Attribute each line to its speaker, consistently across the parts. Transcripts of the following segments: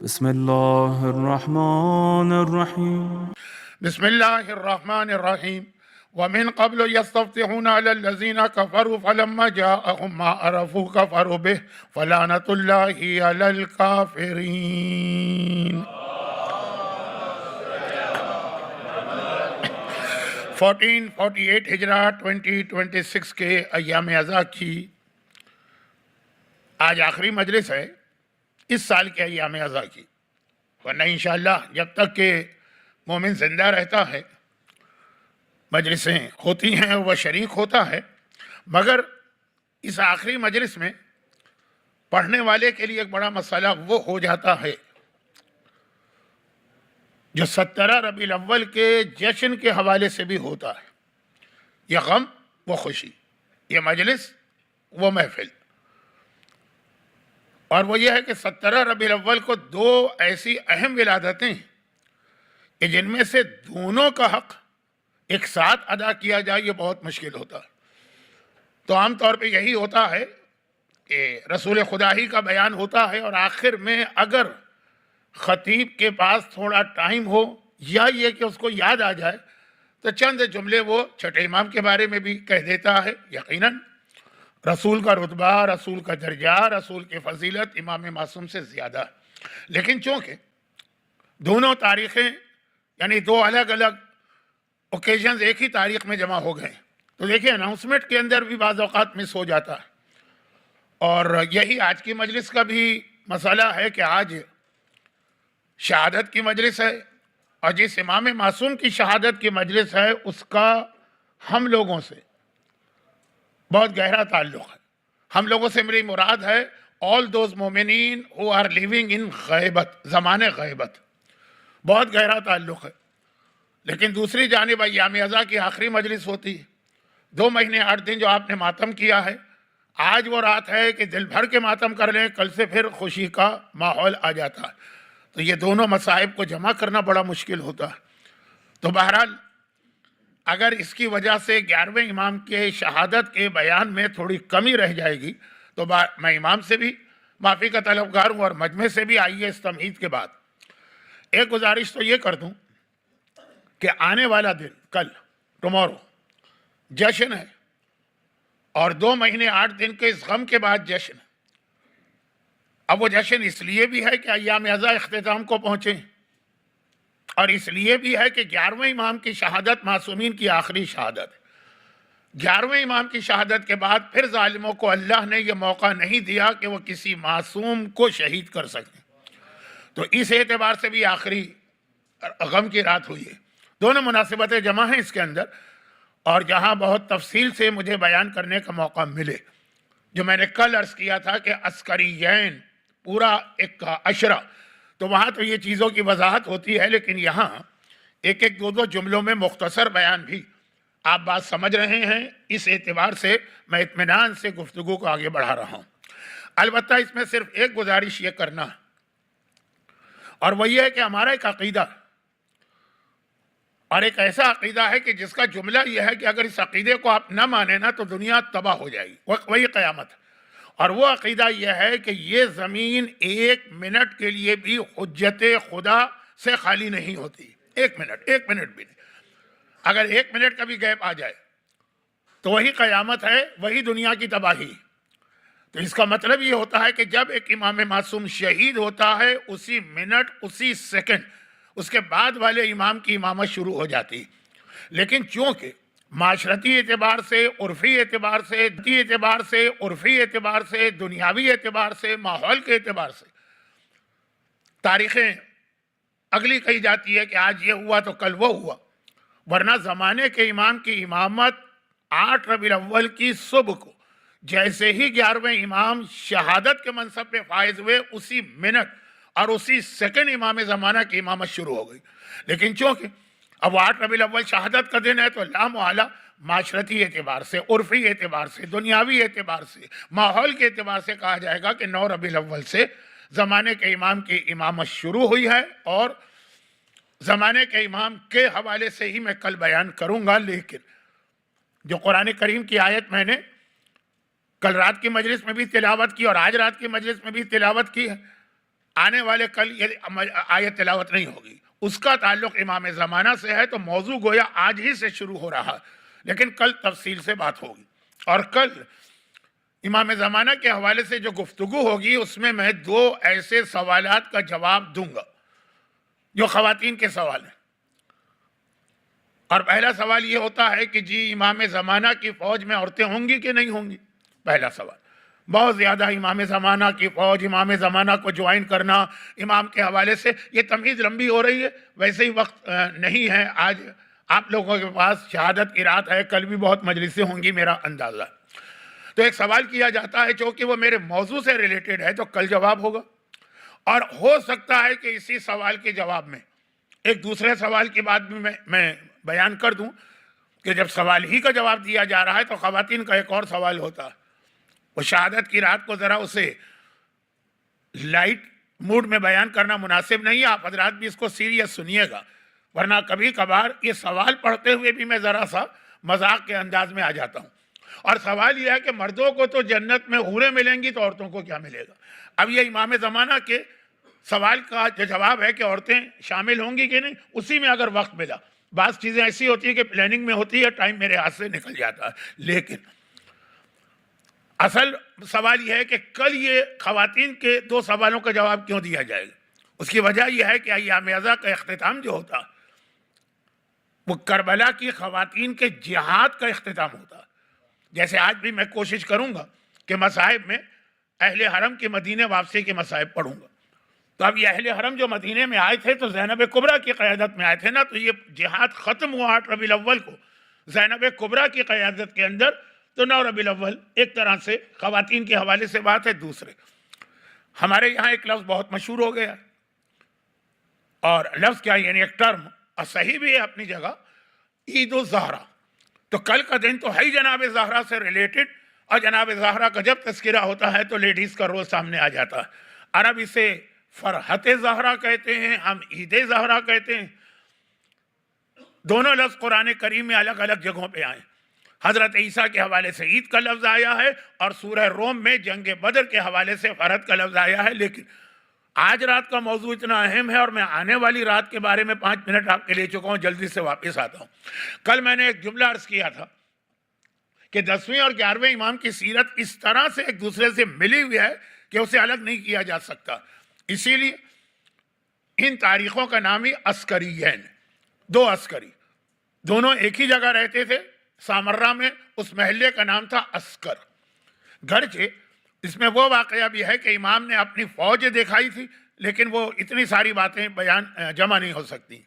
Speaker 1: بسم الله الرحمن الرحيم.
Speaker 2: بسم الله الرحمن الرحيم. ومن قبل يستفتحون على الذين كفروا فلما جاءهم ما عرفوا كفروا به فلعنة الله على الكافرين. 1448 ہجرہ 2026 کے ایام ازا کی آج آخری مجلس ہے اس سال کے ایام ازا کی، ورنہ انشاءاللہ جب تک کہ مومن زندہ رہتا ہے مجلسیں ہوتی ہیں، وہ شریک ہوتا ہے، مگر اس آخری مجلس میں پڑھنے والے کے لیے ایک بڑا مسئلہ وہ ہو جاتا ہے جو 17 ربیع الاول کے جشن کے حوالے سے بھی ہوتا ہے، یہ غم وہ خوشی، یہ مجلس وہ محفل، اور وہ یہ ہے کہ 17 ربیع الاول کو دو ایسی اہم ولادتیں ہیں کہ جن میں سے دونوں کا حق ایک ساتھ ادا کیا جائے یہ بہت مشکل ہوتا ہے۔ تو عام طور پہ یہی ہوتا ہے کہ رسول خدا ہی کا بیان ہوتا ہے اور آخر میں اگر خطیب کے پاس تھوڑا ٹائم ہو یا یہ کہ اس کو یاد آ جائے تو چند جملے وہ چھٹے امام کے بارے میں بھی کہہ دیتا ہے۔ یقیناً رسول کا رتبہ، رسول کا درجہ، رسول کی فضیلت امام معصوم سے زیادہ ہے، لیکن چونکہ دونوں تاریخیں یعنی دو الگ الگ اوکیزنز ایک ہی تاریخ میں جمع ہو گئے تو دیکھیں اناؤنسمنٹ کے اندر بھی بعض اوقات مس ہو جاتا ہے، اور یہی آج کی مجلس کا بھی مسئلہ ہے کہ آج شہادت کی مجلس ہے، اور جس امام معصوم کی شہادت کی مجلس ہے اس کا ہم لوگوں سے بہت گہرا تعلق ہے۔ ہم لوگوں سے میری مراد ہے all those مومنین who are living in غیبت، زمان غیبت، بہت گہرا تعلق ہے۔ لیکن دوسری جانب ایام ازا کی آخری مجلس ہوتی ہے، 2 مہینے 8 دن جو آپ نے ماتم کیا ہے، آج وہ رات ہے کہ دل بھر کے ماتم کر لیں، کل سے پھر خوشی کا ماحول آ جاتا ہے، تو یہ دونوں مصائب کو جمع کرنا بڑا مشکل ہوتا ہے۔ تو بہرحال اگر اس کی وجہ سے 11ویں امام کے شہادت کے بیان میں تھوڑی کمی رہ جائے گی تو میں امام سے بھی معافی کا طلبگار ہوں اور مجمع سے بھی آئیے اس تمہید کے بعد ایک گزارش تو یہ کر دوں کہ آنے والا دن کل ٹمورو جشن ہے، اور 2 مہینے 8 دن کے اس غم کے بعد جشن ہے۔ اب وہ جشن اس لیے بھی ہے کہ ایام ازا اختتام کو پہنچے، اور اس لیے بھی ہے کہ 11ویں امام کی شہادت معصومین کی آخری شہادت ہے۔ 11ویں امام کی شہادت کے بعد پھر ظالموں کو اللہ نے یہ موقع نہیں دیا کہ وہ کسی معصوم کو شہید کر سکیں، تو اس اعتبار سے بھی آخری غم کی رات ہوئی ہے۔ دونوں مناسبتیں جمع ہیں اس کے اندر، اور جہاں بہت تفصیل سے مجھے بیان کرنے کا موقع ملے، جو میں نے کل عرض کیا تھا کہ عسکریین پورا ایک عشرہ، تو وہاں تو یہ چیزوں کی وضاحت ہوتی ہے، لیکن یہاں ایک ایک دو جملوں میں مختصر بیان بھی آپ بات سمجھ رہے ہیں، اس اعتبار سے میں اطمینان سے گفتگو کو آگے بڑھا رہا ہوں۔ البتہ اس میں صرف ایک گزارش یہ کرنا ہے، اور وہ یہ ہے کہ ہمارا ایک عقیدہ اور ایک ایسا عقیدہ ہے کہ جس کا جملہ یہ ہے کہ اگر اس عقیدے کو آپ نہ مانیں نا تو دنیا تباہ ہو جائے گی، وہی قیامت ہے۔ اور وہ عقیدہ یہ ہے کہ یہ زمین 1 منٹ کے لیے بھی حجت خدا سے خالی نہیں ہوتی، 1 منٹ بھی نہیں۔ اگر 1 منٹ کا بھی گیپ آ جائے تو وہی قیامت ہے، وہی دنیا کی تباہی۔ تو اس کا مطلب یہ ہوتا ہے کہ جب ایک امام معصوم شہید ہوتا ہے اسی منٹ، اسی سیکنڈ اس کے بعد والے امام کی امامت شروع ہو جاتی، لیکن چونکہ معاشرتی اعتبار سے، عرفی اعتبار سے، عرفی اعتبار سے، دنیاوی اعتبار سے، ماحول کے اعتبار سے تاریخیں اگلی کہی جاتی ہے کہ آج یہ ہوا تو کل وہ ہوا، ورنہ زمانے کے امام کی امامت 8 ربیع الاول کی صبح کو جیسے ہی 11ویں امام شہادت کے منصب پہ فائز ہوئے اسی منٹ اور اسی سیکنڈ امام زمانہ کی امامت شروع ہو گئی۔ لیکن چونکہ اب 8 ربیع الاول شہادت کا دن ہے تو لامحالہ معاشرتی اعتبار سے، عرفی اعتبار سے، دنیاوی اعتبار سے، ماحول کے اعتبار سے کہا جائے گا کہ 9 ربیع الاول سے زمانے کے امام کی امامت شروع ہوئی ہے، اور زمانے کے امام کے حوالے سے ہی میں کل بیان کروں گا۔ لیکن جو قرآن کریم کی آیت میں نے کل رات کی مجلس میں بھی تلاوت کی اور آج رات کی مجلس میں بھی تلاوت کی ہے، آنے والے کل یہ آیت تلاوت نہیں ہوگی، اس کا تعلق امام زمانہ سے ہے، تو موضوع گویا آج ہی سے شروع ہو رہا، لیکن کل تفصیل سے بات ہوگی۔ اور کل امام زمانہ کے حوالے سے جو گفتگو ہوگی اس میں 2 ایسے سوالات کا جواب دوں گا جو خواتین کے سوال ہیں۔ اور پہلا سوال یہ ہوتا ہے کہ جی امام زمانہ کی فوج میں عورتیں ہوں گی کہ نہیں ہوں گی؟ پہلا سوال۔ بہت زیادہ امام زمانہ کی فوج، امام زمانہ کو جوائن کرنا امام کے حوالے سے، یہ تمہید لمبی ہو رہی ہے، ویسے ہی وقت نہیں ہے۔ آج آپ لوگوں کے پاس شہادت کی رات ہے، کل بھی بہت مجلسیں ہوں گی میرا اندازہ۔ تو ایک سوال کیا جاتا ہے، چونکہ وہ میرے موضوع سے ریلیٹڈ ہے تو کل جواب ہوگا، اور ہو سکتا ہے کہ اسی سوال کے جواب میں ایک دوسرے سوال کی بات بھی میں بیان کر دوں کہ جب سوال ہی کا جواب دیا جا رہا ہے تو خواتین کا ایک اور سوال ہوتا ہے۔ وہ شہادت کی رات کو ذرا اسے لائٹ موڈ میں بیان کرنا مناسب نہیں ہے، آپ حضرات بھی اس کو سیریس سنیے گا، ورنہ کبھی کبھار یہ سوال پڑھتے ہوئے بھی میں ذرا سا مذاق کے انداز میں آ جاتا ہوں۔ اور سوال یہ ہے کہ مردوں کو تو جنت میں حوریں ملیں گی تو عورتوں کو کیا ملے گا؟ اب یہ امام زمانہ کے سوال کا جو جواب ہے کہ عورتیں شامل ہوں گی کہ نہیں، اسی میں اگر وقت ملا، بعض چیزیں ایسی ہوتی ہیں کہ پلاننگ میں ہوتی ہے، ٹائم میرے ہاتھ سے نکل جاتا ہے، لیکن اصل سوال یہ ہے کہ کل یہ خواتین کے 2 سوالوں کا جواب کیوں دیا جائے گا؟ اس کی وجہ یہ ہے کہ ایام ازاں کا اختتام جو ہوتا وہ کربلا کی خواتین کے جہاد کا اختتام ہوتا۔ جیسے آج بھی میں کوشش کروں گا کہ مصائب میں اہل حرم کی مدینے واپسی کے مصائب پڑھوں گا، تو اب یہ اہل حرم جو مدینے میں آئے تھے تو زینب کبریٰ کی قیادت میں آئے تھے نا، تو یہ جہاد ختم ہوا 8 ربیع الاول کو زینب کبریٰ کی قیادت کے اندر، تو 9 ربیع الاول ایک طرح سے خواتین کے حوالے سے بات ہے۔ دوسرے ہمارے یہاں ایک لفظ بہت مشہور ہو گیا، اور لفظ کیا یعنی ایک ٹرم، اور صحیح بھی ہے اپنی جگہ، عید الزہرا۔ تو کل کا دن تو ہے ہی جناب زہرا سے ریلیٹڈ، اور جناب زہرا کا جب تذکرہ ہوتا ہے تو لیڈیز کا رول سامنے آ جاتا ہے۔ عرب اسے فرحت زہرا کہتے ہیں، ہم عید زہرا کہتے ہیں۔ دونوں لفظ قرآن کریم میں الگ الگ جگہوں پہ آئے۔ حضرت عیسیٰ کے حوالے سے عید کا لفظ آیا ہے، اور سورہ روم میں جنگ بدر کے حوالے سے فرحت کا لفظ آیا ہے۔ لیکن آج رات کا موضوع اتنا اہم ہے، اور میں آنے والی رات کے بارے میں 5 منٹ آپ کے لے چکا ہوں، جلدی سے واپس آتا ہوں۔ کل میں نے ایک جملہ عرض کیا تھا کہ 10ویں اور 11ویں امام کی سیرت اس طرح سے ایک دوسرے سے ملی ہوئی ہے کہ اسے الگ نہیں کیا جا سکتا، اسی لیے ان تاریخوں کا نام ہی عسکریین، 2 عسکری، دونوں ایک ہی جگہ رہتے تھے سامرہ میں، اس محلے کا نام تھا عسکر۔ گرچہ اس میں وہ واقعہ بھی ہے کہ امام نے اپنی فوج دکھائی تھی، لیکن وہ اتنی ساری باتیں بیان جمع نہیں ہو سکتی۔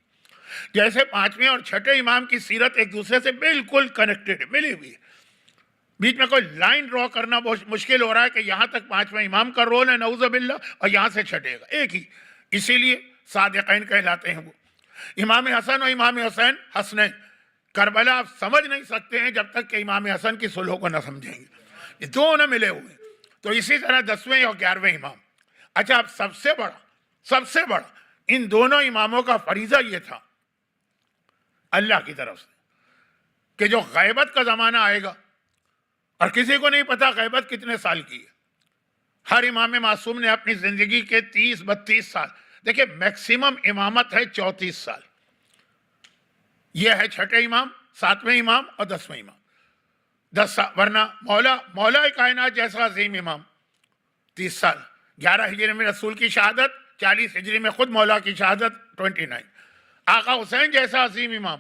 Speaker 2: جیسے 5ویں اور 6ٹھے امام کی سیرت ایک دوسرے سے بالکل کنیکٹڈ ملی ہوئی ہے، بیچ میں کوئی لائن ڈرا کرنا بہت مشکل ہو رہا ہے کہ یہاں تک 5ویں امام کا رول ہے نعوذ باللہ، اور یہاں سے 6ٹھے کا ایک ہی، اسی لیے صادقین کہلاتے ہیں وہ۔ امام حسن اور امام حسین حسنین، کربلا آپ سمجھ نہیں سکتے ہیں جب تک کہ امام حسن کی صلح کو نہ سمجھیں گے، یہ دونوں ملے ہوئے۔ تو اسی طرح 10ویں اور 11ویں امام۔ اچھا، اب سب سے بڑا ان دونوں اماموں کا فریضہ یہ تھا اللہ کی طرف سے کہ جو غیبت کا زمانہ آئے گا، اور کسی کو نہیں پتا غیبت کتنے سال کی ہے، ہر امام معصوم نے اپنی زندگی کے 30-32 سال، دیکھیں میکسیمم امامت ہے 34 سال، یہ ہے 6ٹھے امام، 7ویں امام اور 10ویں امام، 10 سال، ورنہ مولا کائنات جیسا عظیم امام 30 سال، 11 ہجری میں رسول کی شہادت، 40 ہجری میں خود مولا کی شہادت 29، آقا حسین جیسا عظیم امام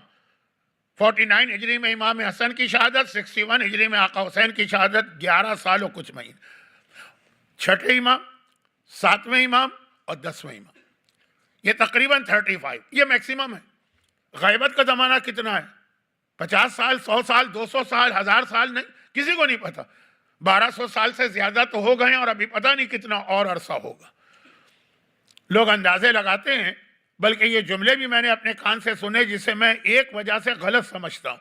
Speaker 2: 49 ہجری میں امام حسن کی شہادت، 61 ہجری میں آقا حسین کی شہادت، 11 سال و کچھ مہینے، 6ٹھے امام، 7ویں امام اور 10ویں امام، یہ تقریباً 35، یہ میکسیمم ہے۔ غیبت کا زمانہ کتنا ہے؟ 50 سال، 100 سال، 200 سال، 1000 سال، نہیں، کسی کو نہیں پتا۔ 1200 سال سے زیادہ تو ہو گئے ہیں، اور ابھی پتہ نہیں کتنا اور عرصہ ہوگا۔ لوگ اندازے لگاتے ہیں، بلکہ یہ جملے بھی میں نے اپنے کان سے سنے جسے میں ایک وجہ سے غلط سمجھتا ہوں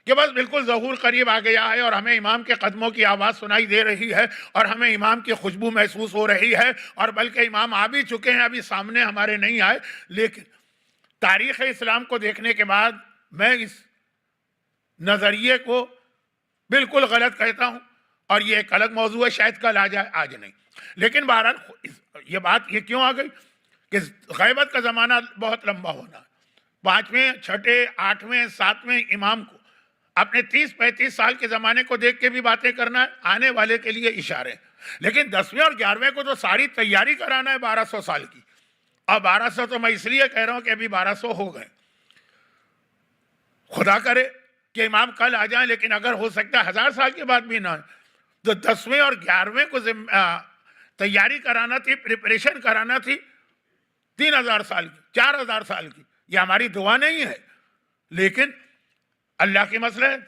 Speaker 2: کہ بس بالکل ظہور قریب آ گیا ہے اور ہمیں امام کے قدموں کی آواز سنائی دے رہی ہے، اور ہمیں امام کی خوشبو محسوس ہو رہی ہے، اور بلکہ امام آ بھی چکے ہیں، ابھی سامنے ہمارے نہیں آئے۔ لیکن تاریخ اسلام کو دیکھنے کے بعد میں اس نظریے کو بالکل غلط کہتا ہوں، اور یہ ایک الگ موضوع ہے، شاید کل آ جائے، آج نہیں۔ لیکن بہرحال یہ بات یہ کیوں آ گئی کہ غیبت کا زمانہ بہت لمبا ہونا ہے. 5ویں 6ٹھے 8ویں 7ویں امام کو اپنے 30-35 سال کے زمانے کو دیکھ کے بھی باتیں کرنا ہے, آنے والے کے لیے اشارے. لیکن 10ویں اور 11ویں کو تو ساری تیاری کرانا ہے 1200 سال کی, اور 1200 تو میں اس لیے کہہ رہا ہوں کہ ابھی 1200 ہو گئے. خدا کرے کہ امام کل آ جائیں, لیکن اگر ہو سکتا ہے 1000 سال کے بعد بھی نہ آئیں, تو 10ویں اور 11ویں کو تیاری کرانا تھی, پریپریشن کرانا تھی 3000 سال کی, 4000 سال کی. یہ ہماری دعا نہیں ہے, لیکن اللہ کی مصلحت,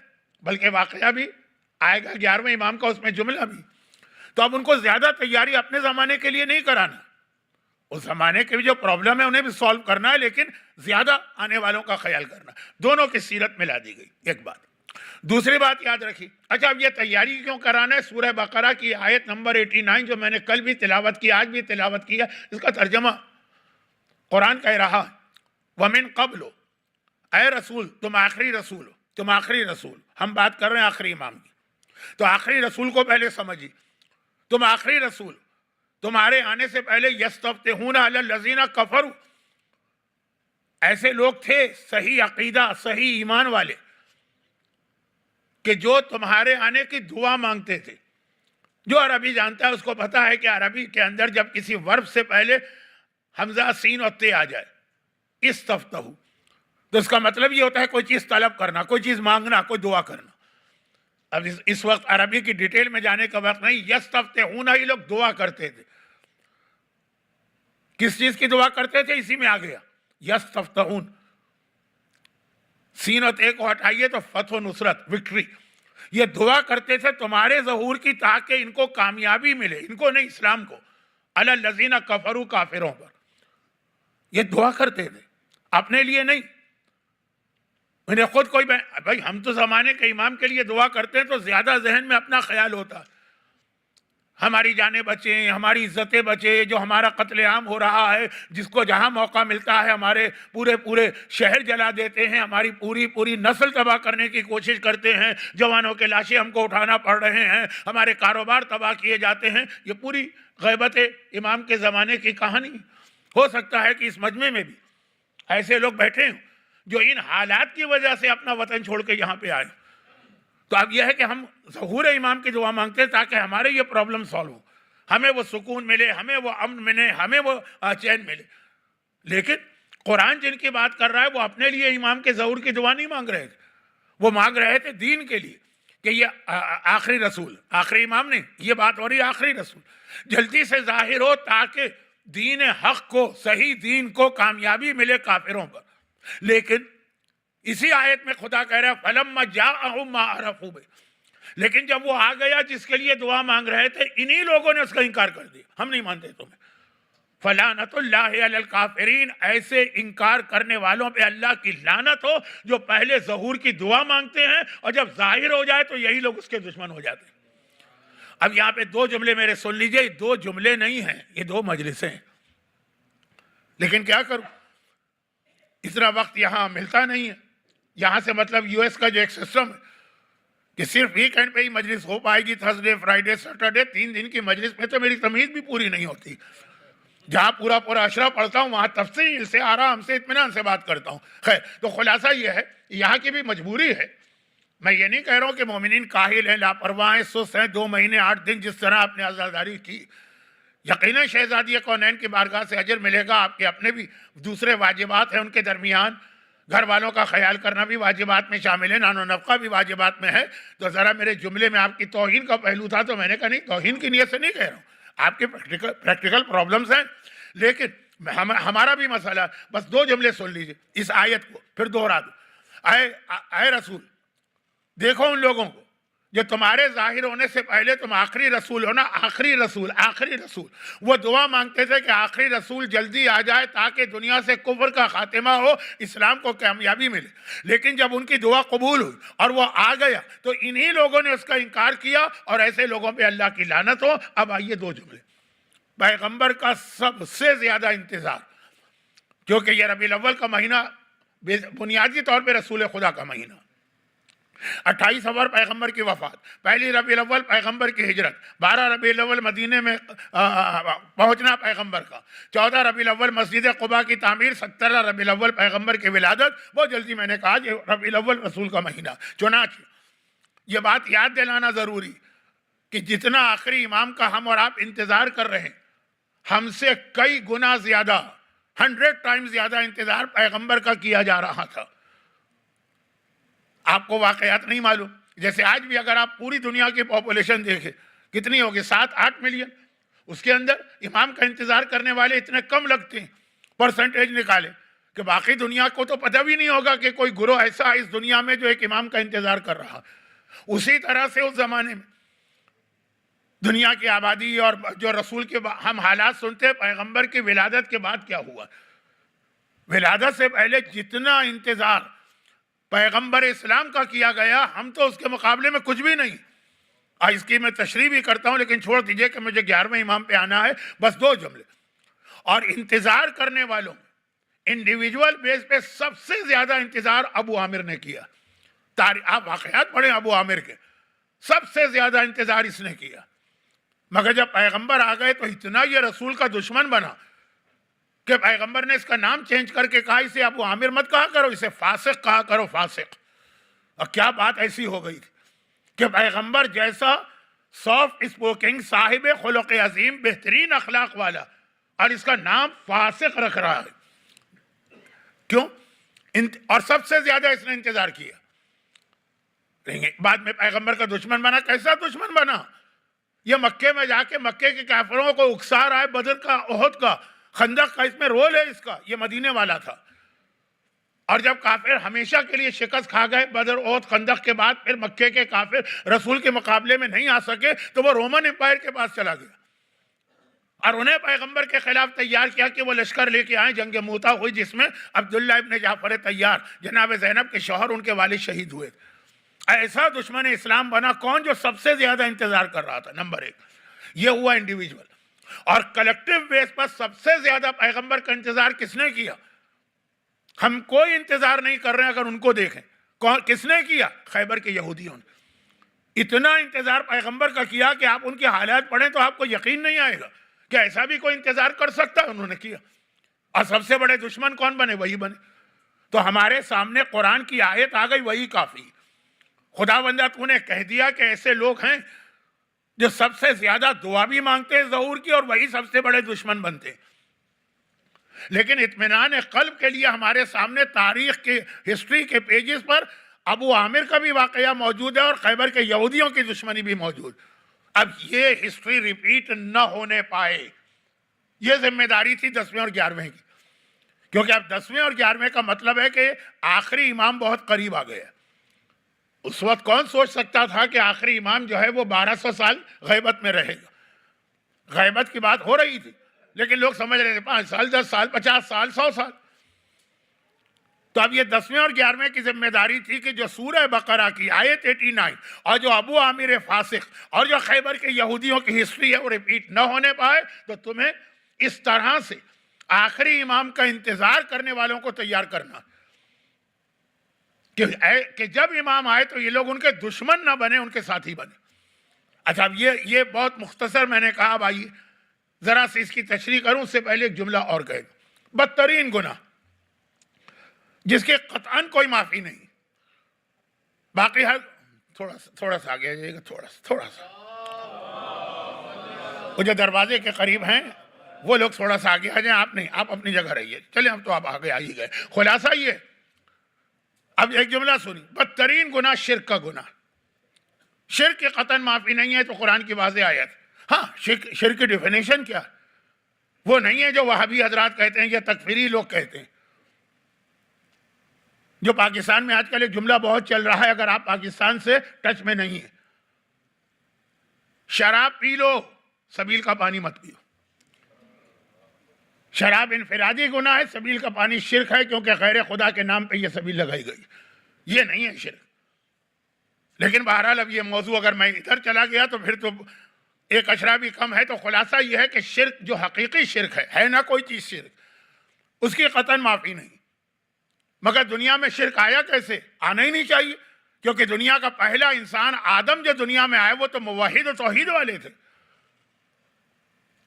Speaker 2: بلکہ واقعہ بھی آئے گا 11ویں امام کا, اس میں جملہ بھی. تو اب ان کو زیادہ تیاری اپنے زمانے کے لیے نہیں کرانا, اس زمانے کے بھی جو پرابلم ہے انہیں بھی سالو کرنا ہے, لیکن زیادہ آنے والوں کا خیال کرنا. دونوں کی سیرت ملا دی گئی, ایک بات. دوسری بات یاد رکھی, اچھا اب یہ تیاری کیوں کرانا ہے؟ سورہ بقرہ کی آیت نمبر 89 جو میں نے کل بھی تلاوت کی, آج بھی تلاوت کیا, اس کا ترجمہ قرآن کہہ رہا ہے وَمِن قَبْلُ, اے رسول تم آخری رسول ہو, تم آخری رسول. ہم بات کر رہے ہیں آخری امام کی, تو آخری رسول کو پہلے سمجھیے. تم آخری رسول, تمہارے آنے سے پہلے یستفتحون علی الذین کفروا, ایسے لوگ تھے صحیح عقیدہ صحیح ایمان والے کہ جو تمہارے آنے کی دعا مانگتے تھے. جو عربی جانتا ہے اس کو پتا ہے کہ عربی کے اندر جب کسی ورب سے پہلے حمزہ سین اور تے آ جائے, استفتحو, تو اس کا مطلب یہ ہوتا ہے کوئی چیز طلب کرنا, کوئی چیز مانگنا, کوئی دعا کرنا. اب اس وقت عربی کی ڈیٹیل میں جانے کا وقت نہیں. یستفتحون, یہ لوگ دعا کرتے تھے. کس چیز کی دعا کرتے تھے؟ اسی میں آ گیا یستفتحون. سین و تے کو ہٹائیے تو فتح و نصرت, وکٹری. یہ دعا کرتے تھے تمہارے ظہور کی, تاکہ ان کو کامیابی ملے, ان کو نہیں, اسلام کو, علی الذین کفروا, کافروں پر. یہ دعا کرتے تھے, اپنے لیے نہیں. انہیں خود کوئی بھائی ہم تو زمانے کے امام کے لیے دعا کرتے ہیں تو زیادہ ذہن میں اپنا خیال ہوتا ہے, ہماری جانیں بچیں, ہماری عزتیں بچیں, جو ہمارا قتل عام ہو رہا ہے, جس کو جہاں موقع ملتا ہے ہمارے پورے شہر جلا دیتے ہیں, ہماری پوری نسل تباہ کرنے کی کوشش کرتے ہیں, جوانوں کے لاشیں ہم کو اٹھانا پڑ رہے ہیں, ہمارے کاروبار تباہ کیے جاتے ہیں. یہ پوری غیبت امام کے زمانے کی کہانی. ہو سکتا ہے کہ اس مجمع میں بھی ایسے لوگ بیٹھے ہوں جو ان حالات کی وجہ سے اپنا وطن چھوڑ کے یہاں پہ آئے. تو اب یہ ہے کہ ہم ظہور امام کی دعا مانگتے ہیں تاکہ ہمارے یہ پرابلم سالو ہو, ہمیں وہ سکون ملے, ہمیں وہ امن ملے, ہمیں وہ چین ملے. لیکن قرآن جن کی بات کر رہا ہے وہ اپنے لیے امام کے ظہور کی دعا نہیں مانگ رہے تھے, وہ مانگ رہے تھے دین کے لیے کہ یہ آخری رسول, آخری امام نہیں, یہ بات ہو رہی ہے آخری رسول جلدی سے ظاہر ہو تاکہ دین حق کو, صحیح دین کو کامیابی ملے کافروں پر. لیکن اسی آیت میں خدا کہہ رہا ہے فَلَمَّا جَاءَهُم مَّا عَرَفُوا بِهِ, لیکن جب وہ آ گیا جس کے لیے دعا مانگ رہے تھے, انہی لوگوں نے اس کا انکار کر دیا, ہم نہیں مانتے تمہیں. فَلَعْنَةُ اللَّهِ عَلَى الْكَافِرِينَ, ایسے انکار کرنے والوں پہ اللہ کی لعنت ہو جو پہلے ظہور کی دعا مانگتے ہیں اور جب ظاہر ہو جائے تو یہی لوگ اس کے دشمن ہو جاتے ہیں. اب یہاں پہ 2 جملے میرے سن لیجئے, 2 جملے نہیں ہیں, یہ 2 مجلسیں ہیں. لیکن کیا کروں, اتنا وقت یہاں ملتا نہیں ہے. یہاں سے مطلب یو ایس کا جو ایک سسٹم ہے کہ صرف ویکینڈ پہ ہی مجلس ہو پائے گی, تھرسڈے فرائیڈے سیٹرڈے 3 دن کی مجلس میں تو میری تمیز بھی پوری نہیں ہوتی. جہاں پورا اشرا پڑھتا ہوں وہاں تفصیل سے, آرام سے, اطمینان سے بات کرتا ہوں. خیر, تو خلاصہ یہ ہے یہاں کی بھی مجبوری ہے. میں یہ نہیں کہہ رہا ہوں کہ مومنین کاہل ہیں, لاپرواہ ہیں, سست ہیں. 2 مہینے 8 دن جس طرح آپ نے عزاداری کی, یقیناً شہزادی کونین کی بارگاہ سے اجر ملے گا. آپ کے اپنے بھی دوسرے واجبات ہیں, ان کے درمیان گھر والوں کا خیال کرنا بھی واجبات میں شامل ہے, نان و نفقہ بھی واجبات میں ہے. تو ذرا میرے جملے میں آپ کی توہین کا پہلو تھا تو میں نے کہا نہیں, توہین کی نیت سے نہیں کہہ رہا ہوں, آپ کے پریکٹیکل پرابلمز ہیں. لیکن ہمارا بھی مسئلہ, بس 2 جملے سن لیجئے اس آیت کو, پھر دوہرا دو. اے رسول, دیکھو ان لوگوں کو جو تمہارے ظاہر ہونے سے پہلے تم آخری رسول ہو نا, آخری رسول. وہ دعا مانگتے تھے کہ آخری رسول جلدی آ جائے تاکہ دنیا سے کفر کا خاتمہ ہو, اسلام کو کامیابی ملے. لیکن جب ان کی دعا قبول ہوئی اور وہ آ گیا تو انہی لوگوں نے اس کا انکار کیا اور ایسے لوگوں پہ اللہ کی لعنت ہو. اب آئیے 2 جملے. پیغمبر کا سب سے زیادہ انتظار, کیونکہ یہ ربیع الاول کا مہینہ بنیادی طور پہ رسول خدا کا مہینہ, 28 صفر پیغمبر کی وفات، 1 ربیع الاول پیغمبر کی ہجرت، 12 ربیع الاول مدینے میں پہنچنا پیغمبر کا، 14 ربیع الاول مسجد قباء کی تعمیر، 17 ربیع الاول پیغمبر کی ولادت۔ بہت جلدی میں نے کہا کہ ربیع الاول رسول کا مہینہ۔ چنانچہ یہ بات یاد دلانا ضروری کہ جتنا آخری امام کا ہم اور آپ انتظار کر رہے ہیں، ہم سے کئی گنا زیادہ، 100 ٹائم زیادہ انتظار پیغمبر کا کیا جا رہا تھا۔ آپ کو واقعات نہیں معلوم، جیسے آج بھی اگر آپ پوری دنیا کی پاپولیشن دیکھیں کتنی ہوگی، 7-8 ملین، اس کے اندر امام کا انتظار کرنے والے اتنے کم لگتے ہیں، پرسنٹیج نکالے کہ باقی دنیا کو تو پتہ بھی نہیں ہوگا کہ کوئی گروہ ایسا ہے اس دنیا میں جو ایک امام کا انتظار کر رہا۔ اسی طرح سے اس زمانے میں دنیا کی آبادی اور جو رسول کے ہم حالات سنتے ہیں، پیغمبر کی ولادت کے بعد کیا ہوا، ولادت سے پہلے جتنا انتظار پیغمبر اسلام کا کیا گیا، ہم تو اس کے مقابلے میں کچھ بھی نہیں۔ اس کی میں تشریح بھی کرتا ہوں، لیکن چھوڑ دیجئے کہ مجھے 11ویں امام پہ آنا ہے، بس 2 جملے۔ اور انتظار کرنے والوں انڈیویجول بیس پہ سب سے زیادہ انتظار ابو عامر نے کیا۔ آپ واقعات پڑھیں ابو عامر کے، سب سے زیادہ انتظار اس نے کیا۔ مگر جب پیغمبر آ گئے تو اتنا یہ رسول کا دشمن بنا کہ پیغمبر نے اس کا نام چینج کر کے کہا اسے ابو عامر مت کہا کرو، اسے فاسق کہا کرو، فاسق۔ اور کیا بات ایسی ہو گئی تھی کہ پیغمبر جیسا سافٹ اسپوکنگ، صاحب خلق عظیم، بہترین اخلاق والا، اور اس کا نام فاسق رکھ رہا ہے۔ کیوں؟ اور سب سے زیادہ اس نے انتظار کیا۔ بعد میں پیغمبر کا دشمن بنا۔ کیسا دشمن بنا؟ یہ مکے میں جا کے مکے کے کافروں کو اکسا رہا ہے، بدر کا، احد کا، خندق کا، اس میں رول ہے اس کا۔ یہ مدینے والا تھا، اور جب کافر ہمیشہ کے لیے شکست کھا گئے بدر، احد، خندق کے بعد، پھر مکے کے کافر رسول کے مقابلے میں نہیں آ سکے تو وہ رومن امپائر کے پاس چلا گیا، اور انہیں پیغمبر کے خلاف تیار کیا کہ وہ لشکر لے کے آئیں۔ جنگ موتا ہوئی جس میں عبداللہ ابن جعفر طیار، جناب زینب کے شوہر، ان کے والد شہید ہوئے۔ ایسا دشمن اسلام بنا کون؟ جو سب سے زیادہ انتظار کر رہا تھا، نمبر 1۔ یہ ہوا انڈیویجول۔ اور کلیکٹیو بیس پر سب سے زیادہ پیغمبر کا انتظار کس نے کیا؟ ہم کوئی انتظار نہیں کر رہے ہیں اگر ان کو دیکھیں۔ کس نے کیا؟ خیبر کے یہودیوں نے۔ اتنا انتظار پیغمبر کا کیا کہ آپ ان کے حالات پڑھیں تو آپ کو یقین نہیں آئے گا کہ ایسا بھی کوئی انتظار کر سکتا ہے۔ انہوں نے کیا، اور سب سے بڑے دشمن کون بنے؟ وہی بنے۔ تو ہمارے سامنے قرآن کی آیت آ گئی، وہی کافی۔ خدا بندہ تو نے کہہ دیا کہ ایسے لوگ ہیں جو سب سے زیادہ دعا بھی مانگتے ہیں ظہور کی، اور وہی سب سے بڑے دشمن بنتے ہیں۔ لیکن اطمینان قلب کے لیے ہمارے سامنے تاریخ کے، ہسٹری کے پیجز پر ابو عامر کا بھی واقعہ موجود ہے، اور خیبر کے یہودیوں کی دشمنی بھی موجود۔ اب یہ ہسٹری ریپیٹ نہ ہونے پائے، یہ ذمہ داری تھی 10ویں اور 11ویں کی، کیونکہ اب 10ویں اور 11ویں کا مطلب ہے کہ آخری امام بہت قریب آ گیا۔ اس وقت کون سوچ سکتا تھا کہ آخری امام جو ہے وہ 1200 سال غیبت میں رہے گا؟ غیبت کی بات ہو رہی تھی، لیکن لوگ سمجھ رہے تھے 5 سال، 10 سال، 50 سال، 100 سال۔ تو اب یہ 10ویں اور 11ویں کی ذمہ داری تھی کہ جو سورہ بقرہ کی آیت 89 اور جو ابو عامر فاسق اور جو خیبر کے یہودیوں کی ہسٹری ہے وہ ریپیٹ نہ ہونے پائے، تو تمہیں اس طرح سے آخری امام کا انتظار کرنے والوں کو تیار کرنا کہ جب امام آئے تو یہ لوگ ان کے دشمن نہ بنے، ان کے ساتھی بنے۔ اچھا، اب یہ بہت مختصر میں نے کہا۔ اب آئیے ذرا سے اس کی تشریح کروں، اس سے پہلے ایک جملہ اور کہے گا۔ بدترین گناہ جس کے قطعاً کوئی معافی نہیں، باقی ہے تھوڑا سا آگے جائیے گا، تھوڑا سا وہ جو دروازے کے قریب ہیں وہ لوگ تھوڑا سا آگے آ جائیں۔ آپ نہیں، آپ اپنی جگہ رہیے۔ چلیں، ہم تو آپ آگے آ ہی گئے۔ خلاصہ یہ، اب ایک جملہ سنی، بدترین گناہ شرک کا گناہ۔ شرک کی قطعاً معافی نہیں ہے تو قرآن کی واضح آیت۔ ہاں، شرک کی ڈیفینیشن کیا؟ وہ نہیں ہے جو وہابی حضرات کہتے ہیں یا تکفیری لوگ کہتے ہیں، جو پاکستان میں آج کل ایک جملہ بہت چل رہا ہے، اگر آپ پاکستان سے ٹچ میں نہیں ہیں، شراب پی لو، سبیل کا پانی مت پیو۔ شراب انفرادی گناہ ہے، سبیل کا پانی شرک ہے، کیونکہ غیر خدا کے نام پہ یہ سبیل لگائی گئی، یہ نہیں ہے شرک۔ لیکن بہرحال اب یہ موضوع اگر میں ادھر چلا گیا تو پھر تو ایک اشرا بھی کم ہے۔ تو خلاصہ یہ ہے کہ شرک جو حقیقی شرک ہے نہ کوئی چیز شرک، اس کی قطعاً معافی نہیں۔ مگر دنیا میں شرک آیا کیسے؟ آنا ہی نہیں چاہیے، کیونکہ دنیا کا پہلا انسان آدم جو دنیا میں آئے وہ تو موحد و توحید والے تھے.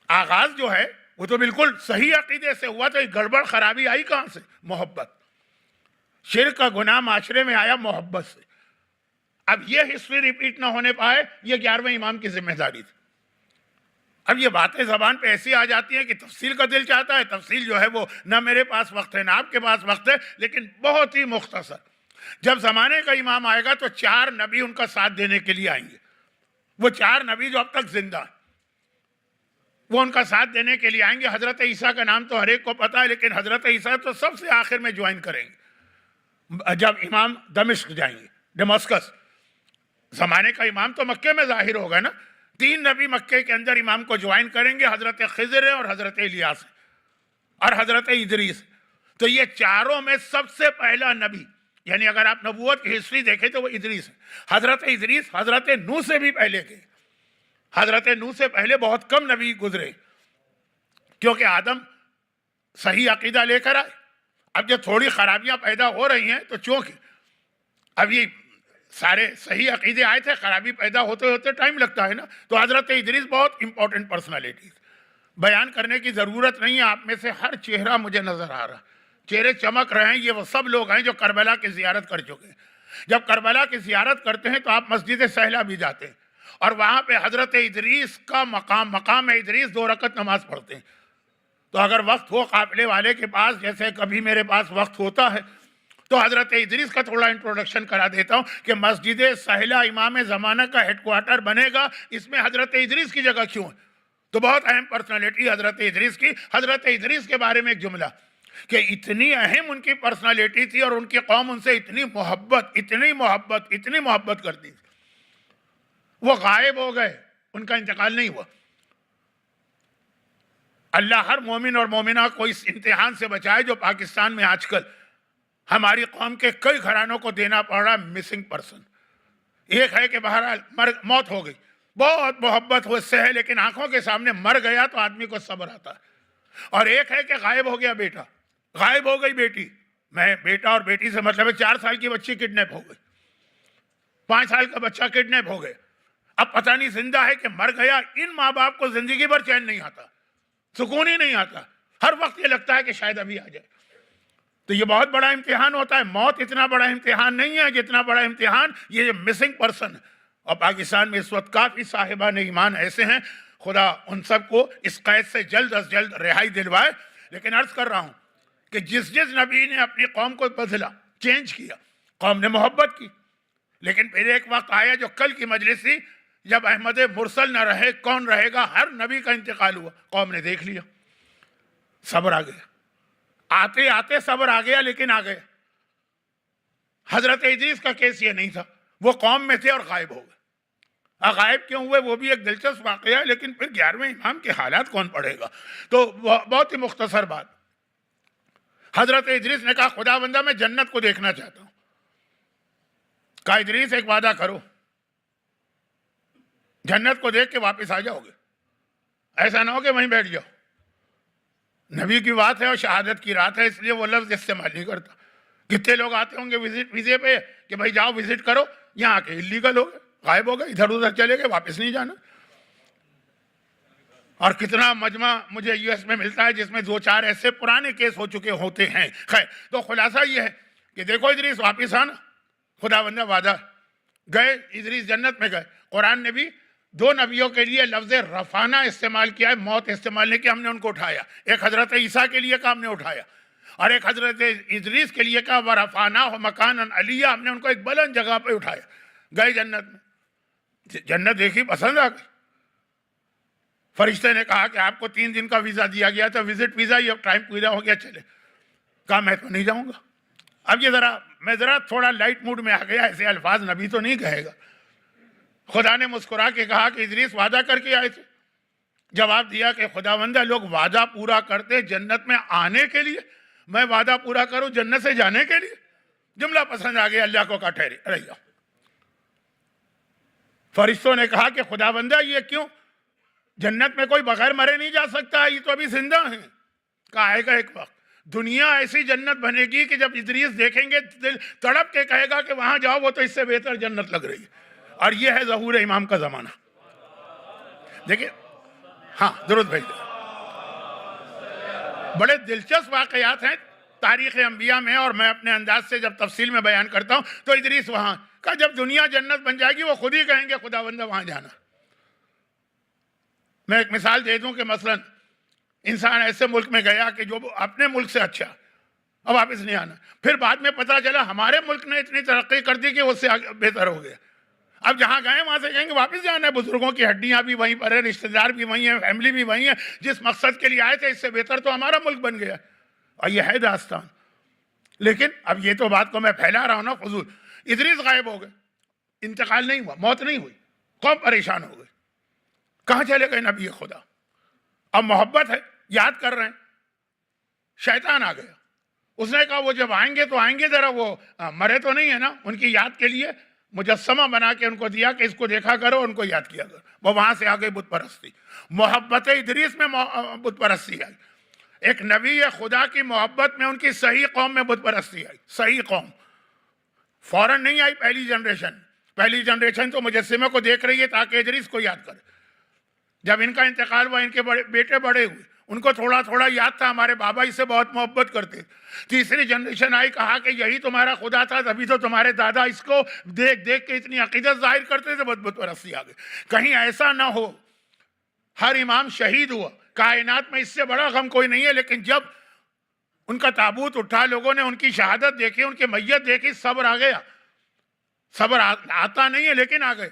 Speaker 2: آغاز جو ہے وہ تو بالکل صحیح عقیدے سے ہوا. تو گڑبڑ خرابی آئی کہاں سے؟ محبت. شرک کا گناہ معاشرے میں آیا محبت سے. اب یہ ہسٹری ریپیٹ نہ ہونے پائے یہ 11ویں امام کی ذمہ داری تھی. اب یہ باتیں زبان پہ ایسی آ جاتی ہیں کہ تفصیل کا دل چاہتا ہے. تفصیل جو ہے وہ نہ میرے پاس وقت ہے نہ آپ کے پاس وقت ہے، لیکن بہت ہی مختصر. جب زمانے کا امام آئے گا تو 4 نبی ان کا ساتھ دینے کے لیے آئیں گے. وہ 4 نبی جو اب تک زندہ ہیں وہ ان کا ساتھ دینے کے لیے آئیں گے. حضرت عیسیٰ کا نام تو ہر ایک کو پتا ہے، لیکن حضرت عیسیٰ تو سب سے آخر میں جوائن کریں گے جب امام دمشق جائیں گے، ڈمسکس. زمانے کا امام تو مکے میں ظاہر ہوگا نا. 3 نبی مکے کے اندر امام کو جوائن کریں گے، حضرت خضر اور حضرت الیاس اور حضرت ادریس. تو یہ چاروں میں سب سے پہلا نبی، یعنی اگر آپ نبوت کی ہسٹری دیکھیں تو وہ ادریس ہے. حضرت ادریس حضرت نوح سے بھی پہلے گئے. حضرت نوح سے پہلے بہت کم نبی گزرے، کیونکہ آدم صحیح عقیدہ لے کر آئے. اب جب تھوڑی خرابیاں پیدا ہو رہی ہیں تو چونکہ اب یہ سارے صحیح عقیدے آئے تھے، خرابی پیدا ہوتے ہوتے ٹائم لگتا ہے نا. تو حضرت ادریس بہت امپورٹنٹ پرسنالٹی، بیان کرنے کی ضرورت نہیں ہے. آپ میں سے ہر چہرہ مجھے نظر آ رہا، چہرے چمک رہے ہیں. یہ وہ سب لوگ ہیں جو کربلا کی زیارت کر چکے ہیں. جب کربلا کی زیارت کرتے ہیں تو آپ مسجد سہلہ بھی جاتے ہیں اور وہاں پہ حضرت ادریس کا مقام ادریس 2 رکعت نماز پڑھتے ہیں. تو اگر وقت ہو قافلے والے کے پاس، جیسے کبھی میرے پاس وقت ہوتا ہے، تو حضرت ادریس کا تھوڑا انٹروڈکشن کرا دیتا ہوں کہ مسجد سہلہ امام زمانہ کا ہیڈ کوارٹر بنے گا، اس میں حضرت ادریس کی جگہ کیوں ہے؟ تو بہت اہم پرسنالٹی حضرت ادریس کی. حضرت ادریس کے بارے میں ایک جملہ کہ اتنی اہم ان کی پرسنالٹی تھی اور ان کی قوم ان سے اتنی محبت کرتی تھی. وہ غائب ہو گئے، ان کا انتقال نہیں ہوا. اللہ ہر مومن اور مومنہ کو اس امتحان سے بچائے جو پاکستان میں آج کل ہماری قوم کے کئی گھرانوں کو دینا پڑ رہا ہے. مسنگ پرسن ایک ہے کہ بہرحال موت ہو گئی، بہت محبت ہو سے ہے، لیکن آنکھوں کے سامنے مر گیا تو آدمی کو صبر آتا ہے. اور ایک ہے کہ غائب ہو گیا بیٹا، غائب ہو گئی بیٹی. میں بیٹا اور بیٹی سے مطلب ہے 4 سال کی بچی کڈنیپ ہو گئی، 5 سال کا بچہ کڈنیپ ہو گئے. اب پتہ نہیں زندہ ہے کہ مر گیا. ان ماں باپ کو زندگی بھر چین نہیں آتا، سکون ہی نہیں آتا. ہر وقت یہ لگتا ہے کہ شاید ابھی آ جائے. تو یہ بہت بڑا امتحان ہوتا ہے. موت اتنا بڑا امتحان نہیں ہے جتنا بڑا امتحان یہ مسنگ پرسن ہے. اور پاکستان میں اس وقت کافی صاحبان ایمان ایسے ہیں، خدا ان سب کو اس قید سے جلد از جلد رہائی دلوائے. لیکن عرض کر رہا ہوں کہ جس نبی نے اپنی قوم کو بدلا، چینج کیا، قوم نے محبت کی. لیکن پھر ایک وقت آیا جو کل کی مجلس تھی، جب احمد مرسل نہ رہے کون رہے گا، ہر نبی کا انتقال ہوا. قوم نے دیکھ لیا، صبر آ گیا. آتے آتے صبر آ گیا، لیکن آ گیا. حضرت ادریس کا کیس یہ نہیں تھا، وہ قوم میں تھے اور غائب ہو گئے. غائب کیوں ہوئے وہ بھی ایک دلچسپ واقعہ ہے، لیکن پھر 11ویں امام کے حالات کون پڑھے گا. تو بہت ہی مختصر بات. حضرت ادریس نے کہا خدا بندہ میں جنت کو دیکھنا چاہتا ہوں. کہا ادریس ایک وعدہ کرو، جنت کو دیکھ کے واپس آ جاؤ گے، ایسا نہ ہو کہ وہیں بیٹھ جاؤ. نبی کی بات ہے اور شہادت کی رات ہے، اس لیے وہ لفظ استعمال نہیں کرتا. کتنے لوگ آتے ہوں گے ویزے پہ کہ بھائی جاؤ وزٹ کرو، یہاں آ کے اللیگل ہو گئے، غائب ہو گئے، ادھر ادھر چلے گئے، واپس نہیں جانا. اور کتنا مجمع مجھے یو ایس میں ملتا ہے جس میں 2-4 ایسے پرانے کیس ہو چکے ہوتے ہیں. خیر، تو خلاصہ یہ ہے کہ دیکھو ادریس واپس آنا، خدا بندہ وعدہ. گئے ادریس جنت میں گئے. قرآن نے بھی 2 نبیوں کے لیے لفظ رفانہ استعمال کیا ہے، موت استعمال نہیں کیا. ہم نے ان کو اٹھایا. ایک حضرت عیسیٰ کے لیے کہا ہم نے اٹھایا، اور ایک حضرت ادریس کے لیے کہا وَرَفَعْنَاهُ مَكَانًا عَلِيًّا، ہم نے ان کو ایک بلند جگہ پہ اٹھایا. گئے جنت میں، جنت دیکھی، پسند آ گئی. فرشتے نے کہا کہ آپ کو 3 دن کا ویزا دیا گیا تھا، وزٹ ویزا، یہ ٹائم پورا ہو گیا، چلے. کہا میں تو نہیں جاؤں گا. اب یہ میں ذرا تھوڑا لائٹ موڈ میں آ گیا، ایسے الفاظ نبی تو نہیں کہے گا. خدا نے مسکرا کے کہا کہ ادریس وعدہ کر کے آئے تھے. جواب دیا کہ خداوندہ لوگ وعدہ پورا کرتے جنت میں آنے کے لیے، میں وعدہ پورا کروں جنت سے جانے کے لیے. جملہ پسند آ گیا. اللہ کو کہا ٹھہرے رہ جاؤ. فرشتوں نے کہا کہ خداوندہ یہ کیوں، جنت میں کوئی بغیر مرے نہیں جا سکتا، یہ تو ابھی زندہ ہیں. کہا آئے گا ایک وقت دنیا ایسی جنت بنے گی کہ جب ادریس دیکھیں گے دل تڑپ کے کہے گا کہ وہاں جاؤ، وہ تو اس سے بہتر جنت لگ رہی ہے۔ اور یہ ہے ظہور امام کا زمانہ۔ دیکھیں، ہاں درود بھیج دیں۔ بڑے دلچسپ واقعات ہیں تاریخ انبیاء میں، اور میں اپنے انداز سے جب تفصیل میں بیان کرتا ہوں تو ادریس وہاں کا، جب دنیا جنت بن جائے گی وہ خود ہی کہیں گے خداوندہ وہاں جانا۔ میں ایک مثال دے دوں کہ مثلا انسان ایسے ملک میں گیا کہ جو اپنے ملک سے اچھا، اب واپس نہیں آنا، پھر بعد میں پتا چلا ہمارے ملک نے اتنی ترقی کر دی کہ اس سے بہتر ہو گیا، اب جہاں گئے وہاں سے کہیں گے واپس جانا ہے، بزرگوں کی ہڈیاں بھی وہیں پر ہیں، رشتہ دار بھی وہیں ہیں، فیملی بھی وہیں ہے، جس مقصد کے لیے آئے تھے اس سے بہتر تو ہمارا ملک بن گیا۔ اور یہ ہے داستان۔ لیکن اب یہ تو بات کو میں پھیلا رہا ہوں نا فضول۔ ادریس غائب ہو گئے، انتقال نہیں ہوا، موت نہیں ہوئی، قوم پریشان ہو گئی، کہاں چلے گئے نبی خدا؟ اب محبت ہے، یاد کر رہے ہیں، شیطان آ گیا، اس نے کہا وہ جب آئیں گے تو آئیں گے، ذرا وہ مرے تو نہیں ہے نا، ان کی یاد کے لیے مجسمہ بنا کے ان کو دیا کہ اس کو دیکھا کرو، ان کو یاد کیا کرو۔ وہ وہاں سے آگے بت پرستی، محبت ادریس میں بت پرستی آئی، ایک نبی خدا کی محبت میں ان کی صحیح قوم میں بت پرستی آئی۔ صحیح قوم فوراً نہیں آئی، پہلی جنریشن تو مجسمے کو دیکھ رہی ہے تاکہ ادریس کو یاد کرے۔ جب ان کا انتقال ہوا، ان کے بیٹے بڑے ہوئے، ان کو تھوڑا تھوڑا یاد تھا ہمارے بابا اس سے بہت محبت کرتے۔ تیسری جنریشن آئی، کہا کہ یہی تمہارا خدا تھا، تبھی تو تمہارے دادا اس کو دیکھ دیکھ کے اتنی عقیدت ظاہر کرتے تھے، بت پرستی آ گئی۔ کہیں ایسا نہ ہو ہر امام شہید ہوا، کائنات میں اس سے بڑا غم کوئی نہیں ہے، لیکن جب ان کا تابوت اٹھا، لوگوں نے ان کی شہادت دیکھی، ان کی میت دیکھی، صبر آ گیا۔ صبر آتا نہیں ہے لیکن آ گئے۔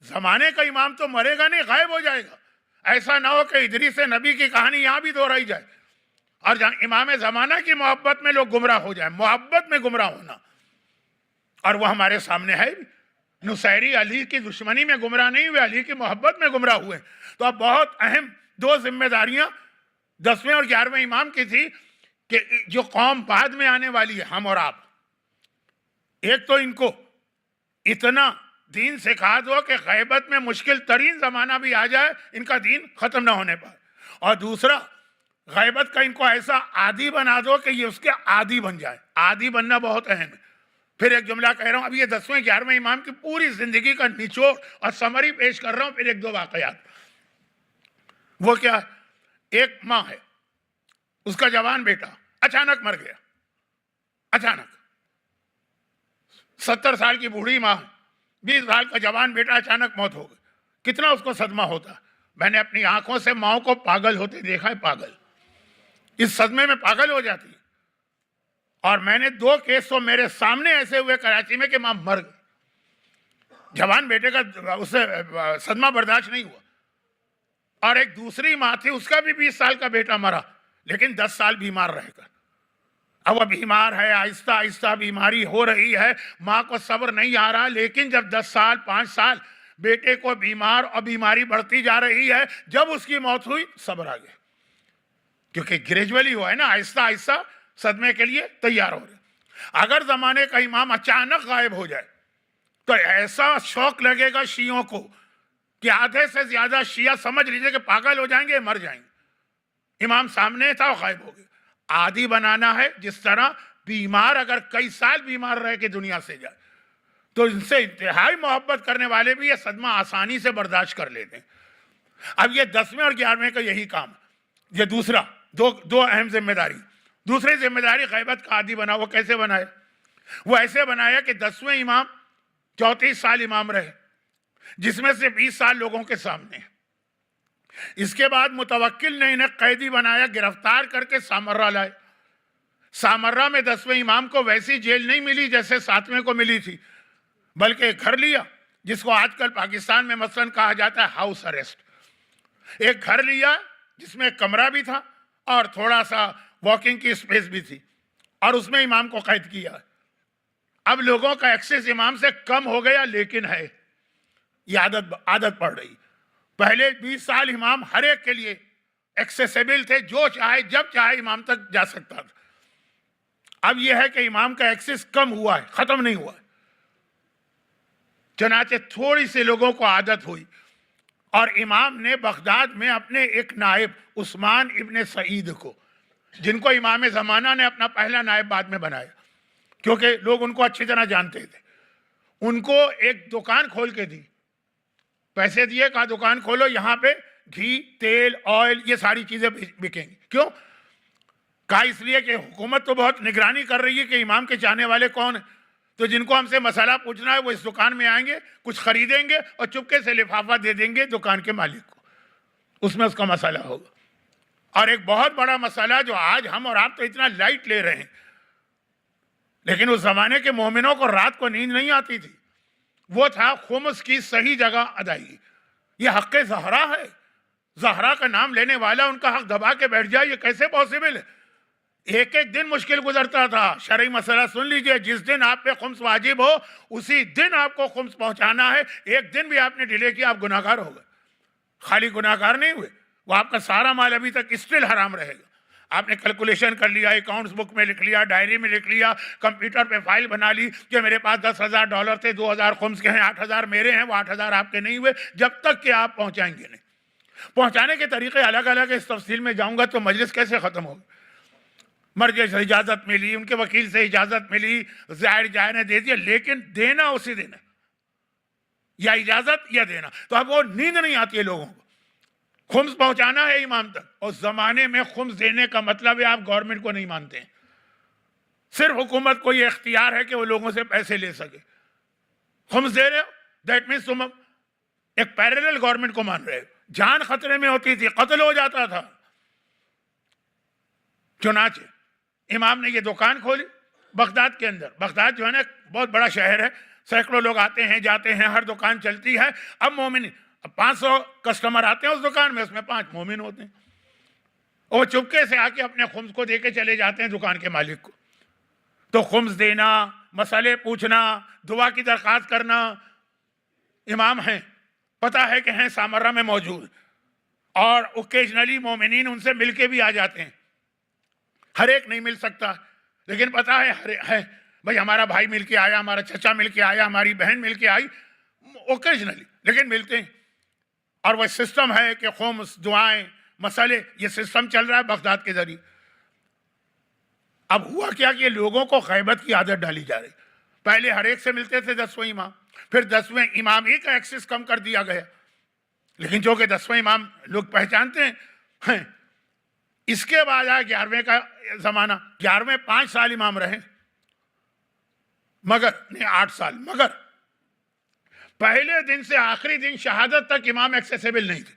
Speaker 2: زمانے کا امام تو مرے گا نہیں، غائب ہو جائے گا۔ ایسا نہ ہو کہ ادریس نبی کی کہانی یہاں بھی دہرائی جائے اور امام زمانہ کی محبت میں لوگ گمراہ ہو جائیں۔ محبت میں گمراہ ہونا، اور وہ ہمارے سامنے ہے بھی۔ نصیری علی کی دشمنی میں گمراہ نہیں ہوئے، علی کی محبت میں گمراہ ہوئے۔ تو اب بہت اہم دو ذمہ داریاں 10ویں اور 11ویں امام کی تھی کہ جو قوم بعد میں آنے والی ہے، ہم اور آپ، ایک تو ان کو اتنا دین سکھا دو کہ غیبت میں مشکل ترین زمانہ بھی آ جائے ان کا دین ختم نہ ہونے پائے، اور دوسرا غیبت کا ان کو ایسا عادی بنا دو کہ یہ اس کے عادی بن جائے۔ عادی بننا بہت اہم ہے۔ پھر ایک جملہ کہہ رہا ہوں، اب یہ 10ویں 11ویں امام کی پوری زندگی کا نچوڑ اور سمری پیش کر رہا ہوں، پھر ایک دو واقعات۔ وہ کیا؟ ایک ماں ہے، اس کا جوان بیٹا اچانک مر گیا، اچانک 70 سال کی بوڑھی ماں، 20 سال کا جوان بیٹا، اچانک موت ہو گئی، کتنا اس کو صدمہ ہوتا۔ میں نے اپنی آنکھوں سے ماں کو پاگل ہوتے دیکھا ہے، پاگل، اس صدمے میں پاگل ہو جاتی ہے۔ اور میں نے 2 کیس تو میرے سامنے ایسے ہوئے کراچی میں کہ ماں مر گئی، جوان بیٹے کا اسے صدمہ برداشت نہیں ہوا۔ اور ایک دوسری ماں تھی، اس کا بھی 20 سال کا بیٹا مرا، لیکن 10 سال بیمار رہ کر۔ اب وہ بیمار ہے، آہستہ آہستہ بیماری ہو رہی ہے، ماں کو صبر نہیں آ رہا، لیکن جب 10 سال 5 سال بیٹے کو بیمار اور بیماری بڑھتی جا رہی ہے، جب اس کی موت ہوئی صبر آ گیا، کیونکہ گریجولی ہوا ہے نا، آہستہ آہستہ صدمے کے لیے تیار ہو رہے۔ اگر زمانے کا امام اچانک غائب ہو جائے تو ایسا شوق لگے گا شیعوں کو کہ آدھے سے زیادہ شیعہ سمجھ لیجئے کہ پاگل ہو جائیں گے، مر جائیں گے۔ امام سامنے تھا، غائب ہو گیا۔ عادی بنانا ہے، جس طرح بیمار اگر کئی سال بیمار رہ کے دنیا سے جائے تو ان سے انتہائی محبت کرنے والے بھی یہ صدمہ آسانی سے برداشت کر لیتے ہیں۔ اب یہ 10ویں اور 11ویں کا یہی کام ہے۔ یہ دوسرا دو اہم ذمہ داری۔ دوسری ذمہ داری غیبت کا عادی بنا۔ وہ کیسے بنائے؟ وہ ایسے بنایا کہ 10ویں امام 34 سال امام رہے، جس میں سے 20 سال لوگوں کے سامنے۔ اس کے بعد متوکل نے انہیں قیدی بنایا، گرفتار کر کے سامرہ لائے۔ سامرہ میں 10ویں امام کو ویسی جیل نہیں ملی جیسے 7ویں کو ملی تھی، بلکہ ایک گھر لیا، جس کو آج کل پاکستان میں مثلاً کہا جاتا ہے ہاؤس اریسٹ۔ ایک گھر لیا جس میں ایک کمرہ بھی تھا اور تھوڑا سا واکنگ کی اسپیس بھی تھی، اور اس میں امام کو قید کیا۔ اب لوگوں کا ایکسس امام سے کم ہو گیا، لیکن ہے یہ عادت پڑ رہی۔ پہلے 20 سال امام ہر ایک کے لیے ایکسیسیبل تھے، جو چاہے جب چاہے امام تک جا سکتا تھا۔ اب یہ ہے کہ امام کا ایکسس کم ہوا ہے، ختم نہیں ہوا ہے۔ چنانچہ تھوڑی سی لوگوں کو عادت ہوئی، اور امام نے بغداد میں اپنے ایک نائب عثمان ابن سعید کو جن کو امام زمانہ نے اپنا پہلا نائب بعد میں بنایا کیونکہ لوگ ان کو اچھی طرح جانتے تھے، ان کو ایک دکان کھول کے دی، پیسے دیے، کہا دکان کھولو، یہاں پہ گھی، تیل، آئل، یہ ساری چیزیں بکیں گی۔ کیوں؟ کہا اس لیے کہ حکومت تو بہت نگرانی کر رہی ہے کہ امام کے چاہنے والے کون ہیں، تو جن کو ہم سے مسئلہ پوچھنا ہے وہ اس دکان میں آئیں گے، کچھ خریدیں گے اور چپکے سے لفافہ دے دیں گے دکان کے مالک کو، اس میں اس کا مسئلہ ہوگا۔ اور ایک بہت بڑا مسئلہ جو آج ہم اور آپ تو اتنا لائٹ لے رہے ہیں، لیکن اس زمانے کے مومنوں کو رات کو نیند نہیں آتی تھی، وہ تھا خمس کی صحیح جگہ ادائیگی۔ یہ حق زہرا ہے، زہرا کا نام لینے والا ان کا حق دبا کے بیٹھ جائے، یہ کیسے پاسبل ہے؟ ایک ایک دن مشکل گزرتا تھا۔ شرعی مسئلہ سن لیجئے، جس دن آپ پہ خمس واجب ہو اسی دن آپ کو خمس پہنچانا ہے، ایک دن بھی آپ نے ڈیلے کیا آپ گناہگار ہو گئے۔ خالی گناہگار نہیں ہوئے، وہ آپ کا سارا مال ابھی تک اسٹل حرام رہے گا۔ آپ نے کیلکولیشن کر لیا، اکاؤنٹس بک میں لکھ لیا، ڈائری میں لکھ لیا، کمپیوٹر پہ فائل بنا لی کہ میرے پاس $10,000 تھے، 2,000 خمس کے ہیں، 8,000 میرے ہیں، وہ 8,000 آپ کے نہیں ہوئے، جب تک کہ آپ پہنچائیں گے نہیں۔ پہنچانے کے طریقے الگ الگ ہے، اس تفصیل میں جاؤں گا تو مجلس کیسے ختم ہوگی۔ مرجع سے اجازت ملی، ان کے وکیل سے اجازت ملی، ظاہر جائے نے دے دیا، لیکن دینا اسی دن ہے، یا اجازت یا دینا۔ تو اب وہ نیند نہیں آتی ہے لوگوں کو، خمس پہنچانا ہے امام تک، اور زمانے میں خمس دینے کا مطلب ہے آپ گورنمنٹ کو نہیں مانتے ہیں، صرف حکومت کو یہ اختیار ہے کہ وہ لوگوں سے پیسے لے سکے۔ خمس دے رہے ہو، دیٹ مینس تم ایک پیرلل گورنمنٹ کو مان رہے ہو۔ جان خطرے میں ہوتی تھی، قتل ہو جاتا تھا۔ چنانچہ امام نے یہ دکان کھولی بغداد کے اندر۔ بغداد جو ہے نا بہت بڑا شہر ہے، سینکڑوں لوگ آتے ہیں جاتے ہیں، ہر دکان چلتی ہے۔ اب مومن 500 کسٹمر آتے ہیں اس دکان میں، اس میں 5 مومن ہوتے ہیں، وہ چپکے سے آ کے اپنے خمس کو دے کے چلے جاتے ہیں دکان کے مالک کو۔ تو خمس دینا، مسئلے پوچھنا، دعا کی درخواست کرنا، امام ہیں، پتہ ہے کہ ہیں سامرہ میں موجود، اور اوکیجنلی مومنین ان سے مل کے بھی آ جاتے ہیں۔ ہر ایک نہیں مل سکتا، لیکن پتہ ہے بھائی ہمارا بھائی مل کے آیا، ہمارا چچا مل کے آیا، ہماری بہن مل کے آئی، اوکیجنلی لیکن ملتے ہیں۔ اور وہ سسٹم ہے کہ خمس، دعائیں، مسئلے، یہ سسٹم چل رہا ہے بغداد کے ذریعے۔ اب ہوا کیا کہ لوگوں کو غیبت کی عادت ڈالی جا رہی۔ پہلے ہر ایک سے ملتے تھے 10ویں امام، پھر 10ویں امام ہی کا ایکسس کم کر دیا گیا، لیکن جو کہ 10ویں امام لوگ پہچانتے ہیں۔ اس کے بعد آیا 11ویں کا زمانہ، 11ویں 5 سال امام رہے، مگر نہیں 8 سال، مگر پہلے دن سے آخری دن شہادت تک امام ایکسیسیبل نہیں تھے۔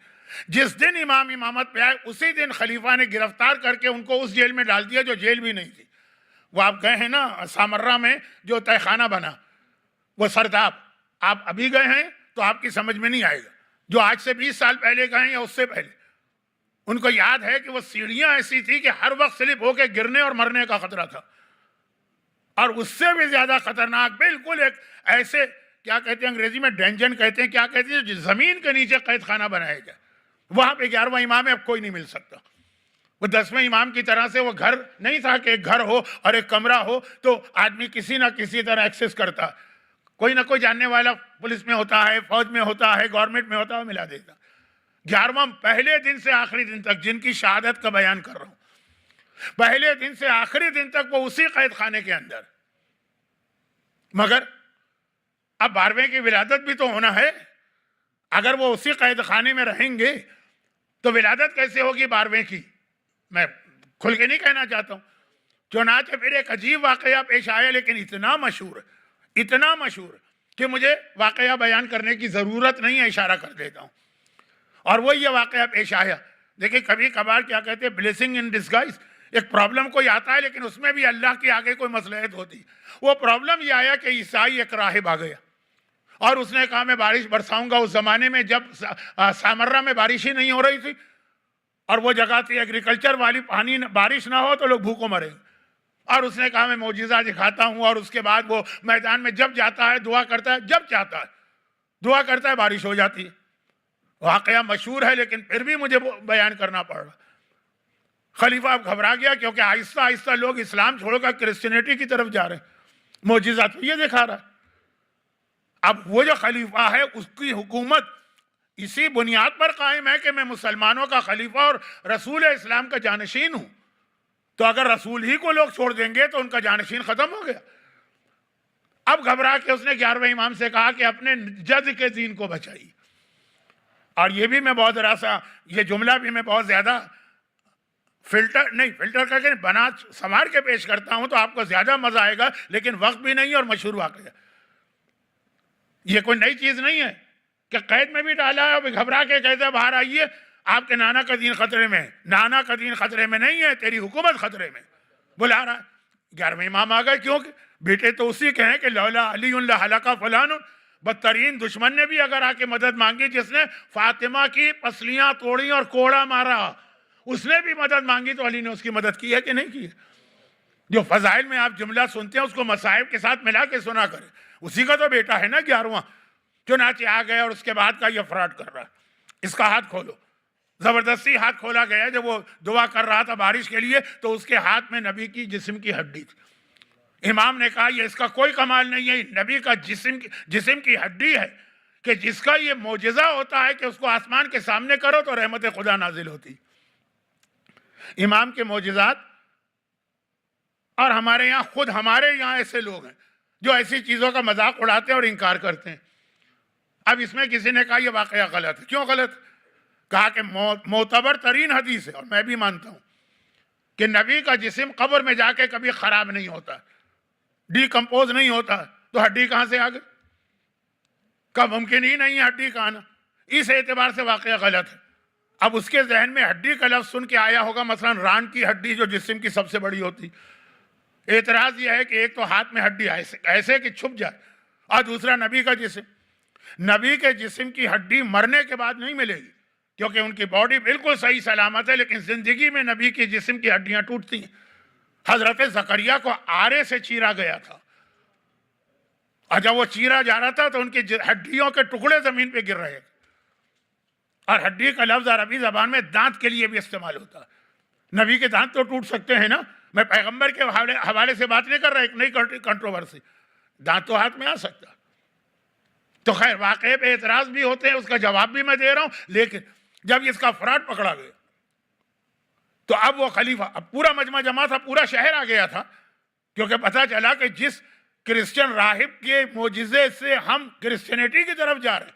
Speaker 2: جس دن امام امامت پہ آئے اسی دن خلیفہ نے گرفتار کر کے ان کو اس جیل میں ڈال دیا جو جیل بھی نہیں تھی۔ وہ آپ گئے ہیں نا سامرہ میں جو تہہ خانہ بنا، وہ سرداب، آپ ابھی گئے ہیں تو آپ کی سمجھ میں نہیں آئے گا، جو آج سے 20 سال پہلے گئے ہیں یا اس سے پہلے، ان کو یاد ہے کہ وہ سیڑھیاں ایسی تھی کہ ہر وقت سلپ ہو کے گرنے اور مرنے کا خطرہ تھا، اور اس سے بھی زیادہ خطرناک بالکل ایک ایسے کیا کہتے ہیں انگریزی میں ڈینجن کہتے ہیں، کیا کہتے ہیں، جو زمین کے نیچے قید خانہ بنایا جائے، وہاں پہ 11واں امام ہے، اب کوئی نہیں مل سکتا۔ وہ 10ویں امام کی طرح سے وہ گھر نہیں تھا کہ ایک گھر ہو اور ایک کمرہ ہو تو آدمی کسی نہ کسی طرح ایکسس کرتا، کوئی نہ کوئی جاننے والا پولیس میں ہوتا ہے، فوج میں ہوتا ہے، گورنمنٹ میں ہوتا ہے، ملا دیتا۔ 11واں پہلے دن سے آخری دن تک، جن کی شہادت کا بیان کر رہا ہوں، پہلے دن سے آخری دن تک وہ اسی قید خانے کے اندر، مگر اب 12ویں کی ولادت بھی تو ہونا ہے۔ اگر وہ اسی قید خانے میں رہیں گے تو ولادت کیسے ہوگی 12ویں کی؟ میں کھل کے نہیں کہنا چاہتا ہوں۔ چنانچہ پھر ایک عجیب واقعہ پیش آیا، لیکن اتنا مشہور کہ مجھے واقعہ بیان کرنے کی ضرورت نہیں ہے، اشارہ کر دیتا ہوں۔ اور وہ یہ واقعہ پیش آیا، دیکھیں کبھی کبھار کیا کہتے ہیں بلیسنگ ان ڈسگائز، ایک پرابلم کوئی آتا ہے لیکن اس میں بھی اللہ کے آگے کوئی مصلحت ہوتی۔ وہ پرابلم یہ آیا کہ عیسائی ایک راہب آ گیا اور اس نے کہا میں بارش برساؤں گا۔ اس زمانے میں جب سامرہ میں بارش ہی نہیں ہو رہی تھی اور وہ جگہ تھی ایگریکلچر والی، پانی بارش نہ ہو تو لوگ بھوکوں مریں، اور اس نے کہا میں معجزہ دکھاتا ہوں، اور اس کے بعد وہ میدان میں جب جاتا ہے دعا کرتا ہے، جب چاہتا ہے دعا کرتا ہے، بارش ہو جاتی ہے۔ واقعہ مشہور ہے لیکن پھر بھی مجھے بیان کرنا پڑ رہا۔ خلیفہ اب گھبرا گیا کیونکہ آہستہ آہستہ لوگ اسلام چھوڑ کر کرسچینٹی کی طرف جا رہے ہیں، معجزہ تو یہ دکھا رہا ہے۔ اب وہ جو خلیفہ ہے اس کی حکومت اسی بنیاد پر قائم ہے کہ میں مسلمانوں کا خلیفہ اور رسول اسلام کا جانشین ہوں، تو اگر رسول ہی کو لوگ چھوڑ دیں گے تو ان کا جانشین ختم ہو گیا. اب گھبرا کے اس نے 11ویں امام سے کہا کہ اپنے جد کے دین کو بچائیے. اور یہ بھی میں بہت ذرا سا یہ جملہ بھی میں بہت زیادہ فلٹر کر کے بنا سنوار کے پیش کرتا ہوں تو آپ کو زیادہ مزہ آئے گا, لیکن وقت بھی نہیں اور مشہور واقعہ. یہ کوئی نئی چیز نہیں ہے کہ قید میں بھی ڈالا ہے اور گھبرا کے کہتے باہر آئیے آپ کے نانا کا دین خطرے میں ہے. نانا کا دین خطرے میں نہیں ہے, تیری حکومت خطرے میں بلا رہا ہے. 11ویں امام آ گئے, کیوں کہ بیٹے تو اسی کے ہیں کہ لولا علی اللہ حلقہ فلان. بدترین دشمن نے بھی اگر آ کے مدد مانگی, جس نے فاطمہ کی پسلیاں توڑی اور کوڑا مارا, اس نے بھی مدد مانگی تو علی نے اس کی مدد کی ہے کہ نہیں کی ہے؟ جو فضائل میں آپ جملہ سنتے ہیں اس کو مصائب کے ساتھ ملا کے سنا کریں. اسی کا تو بیٹا ہے نا 11واں, چنانچہ آ گیا اور اس کے بعد کا یہ فراڈ کر رہا ہے. اس کا ہاتھ کھولو. زبردستی ہاتھ کھولا گیا. جب وہ دعا کر رہا تھا بارش کے لیے تو اس کے ہاتھ میں نبی کی جسم کی ہڈی تھی. امام نے کہا یہ اس کا کوئی کمال نہیں ہے, نبی کا جسم کی ہڈی ہے کہ جس کا یہ معجزہ ہوتا ہے کہ اس کو آسمان کے سامنے کرو تو رحمت خدا نازل ہوتی. امام کے معجزات. اور ہمارے یہاں ایسے لوگ ہیں جو ایسی چیزوں کا مذاق اڑاتے ہیں اور انکار کرتے ہیں. اب اس میں کسی نے کہا یہ واقعہ غلط ہے. کیوں غلط؟ کہا کہ معتبر ترین حدیث ہے, اور میں بھی مانتا ہوں کہ نبی کا جسم قبر میں جا کے کبھی خراب نہیں ہوتا, ڈیکمپوز نہیں ہوتا, تو ہڈی کہاں سے آ گئی؟ کا ممکن ہی نہیں ہے ہڈی کا آنا. اس اعتبار سے واقعہ غلط ہے. اب اس کے ذہن میں ہڈی کا لفظ سن کے آیا ہوگا مثلا ران کی ہڈی جو جسم کی سب سے بڑی ہوتی. اعتراض یہ ہے کہ ایک تو ہاتھ میں ہڈی ایسے کہ چھپ جائے, اور دوسرا نبی کا جسم. نبی کے جسم کی ہڈی مرنے کے بعد نہیں ملے گی کیونکہ ان کی باڈی بالکل صحیح سلامت ہے, لیکن زندگی میں نبی کی جسم کی ہڈیاں ٹوٹتی ہیں. حضرت زکریا کو آرے سے چیرا گیا تھا, اور جب وہ چیرا جا رہا تھا تو ان کی ہڈیوں کے ٹکڑے زمین پہ گر رہے. اور ہڈی کا لفظ عربی زبان میں دانت کے لیے بھی استعمال ہوتا ہے. نبی کے دانت تو ٹوٹ سکتے ہیں نا, میں پیغمبر کے حوالے سے بات نہیں کر رہا, ایک نئی کنٹروورسی. دانت تو ہاتھ میں آ سکتا. تو خیر واقعے پہ اعتراض بھی ہوتے ہیں, اس کا جواب بھی میں دے رہا ہوں. لیکن جب اس کا فراڈ پکڑا گیا تو اب وہ خلیفہ, اب پورا مجمع جمع تھا, پورا شہر آ گیا تھا, کیونکہ پتہ چلا کہ جس کرسچن راہب کے معجزے سے ہم کرسچینٹی کی طرف جا رہے ہیں,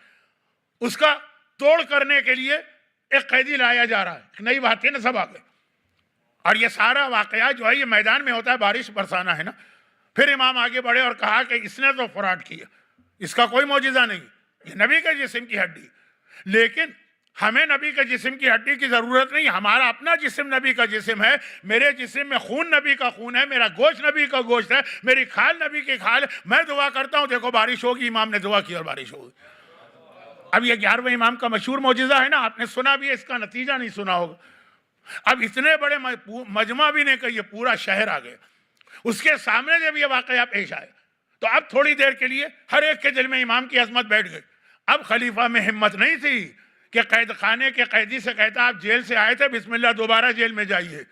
Speaker 2: اس کا توڑ کرنے کے لیے ایک قیدی لایا جا رہا ہے. ایک نئی بات ہے نا, سب آ گئے. اور یہ سارا واقعہ جو ہے یہ میدان میں ہوتا ہے, بارش برسانا ہے نا. پھر امام آگے بڑھے اور کہا کہ اس نے تو فراڈ کیا, اس کا کوئی معجزہ نہیں, یہ نبی کے جسم کی ہڈی. لیکن ہمیں نبی کے جسم کی ہڈی کی ضرورت نہیں, ہمارا اپنا جسم نبی کا جسم ہے. میرے جسم میں خون نبی کا خون ہے, میرا گوشت نبی کا گوشت ہے, میری کھال نبی کی کھال. میں دعا کرتا ہوں دیکھو بارش ہوگی, امام نے دعا کی اور بارش ہوگی. اب یہ 11ویں امام کا مشہور معجزہ ہے نا, آپ نے سنا بھی ہے, اس کا نتیجہ نہیں سنا ہوگا. اب اتنے بڑے مجمع بھی نہیں کہ یہ پورا شہر آ گیا. اس کے سامنے جب یہ واقعہ پیش آیا تو اب تھوڑی دیر کے لیے ہر ایک کے دل میں امام کی عظمت بیٹھ گئی. اب خلیفہ میں ہمت نہیں تھی کہ قید خانے کے قیدی سے کہتا آپ جیل سے آئے تھے, بسم اللہ دوبارہ جیل میں جائیے.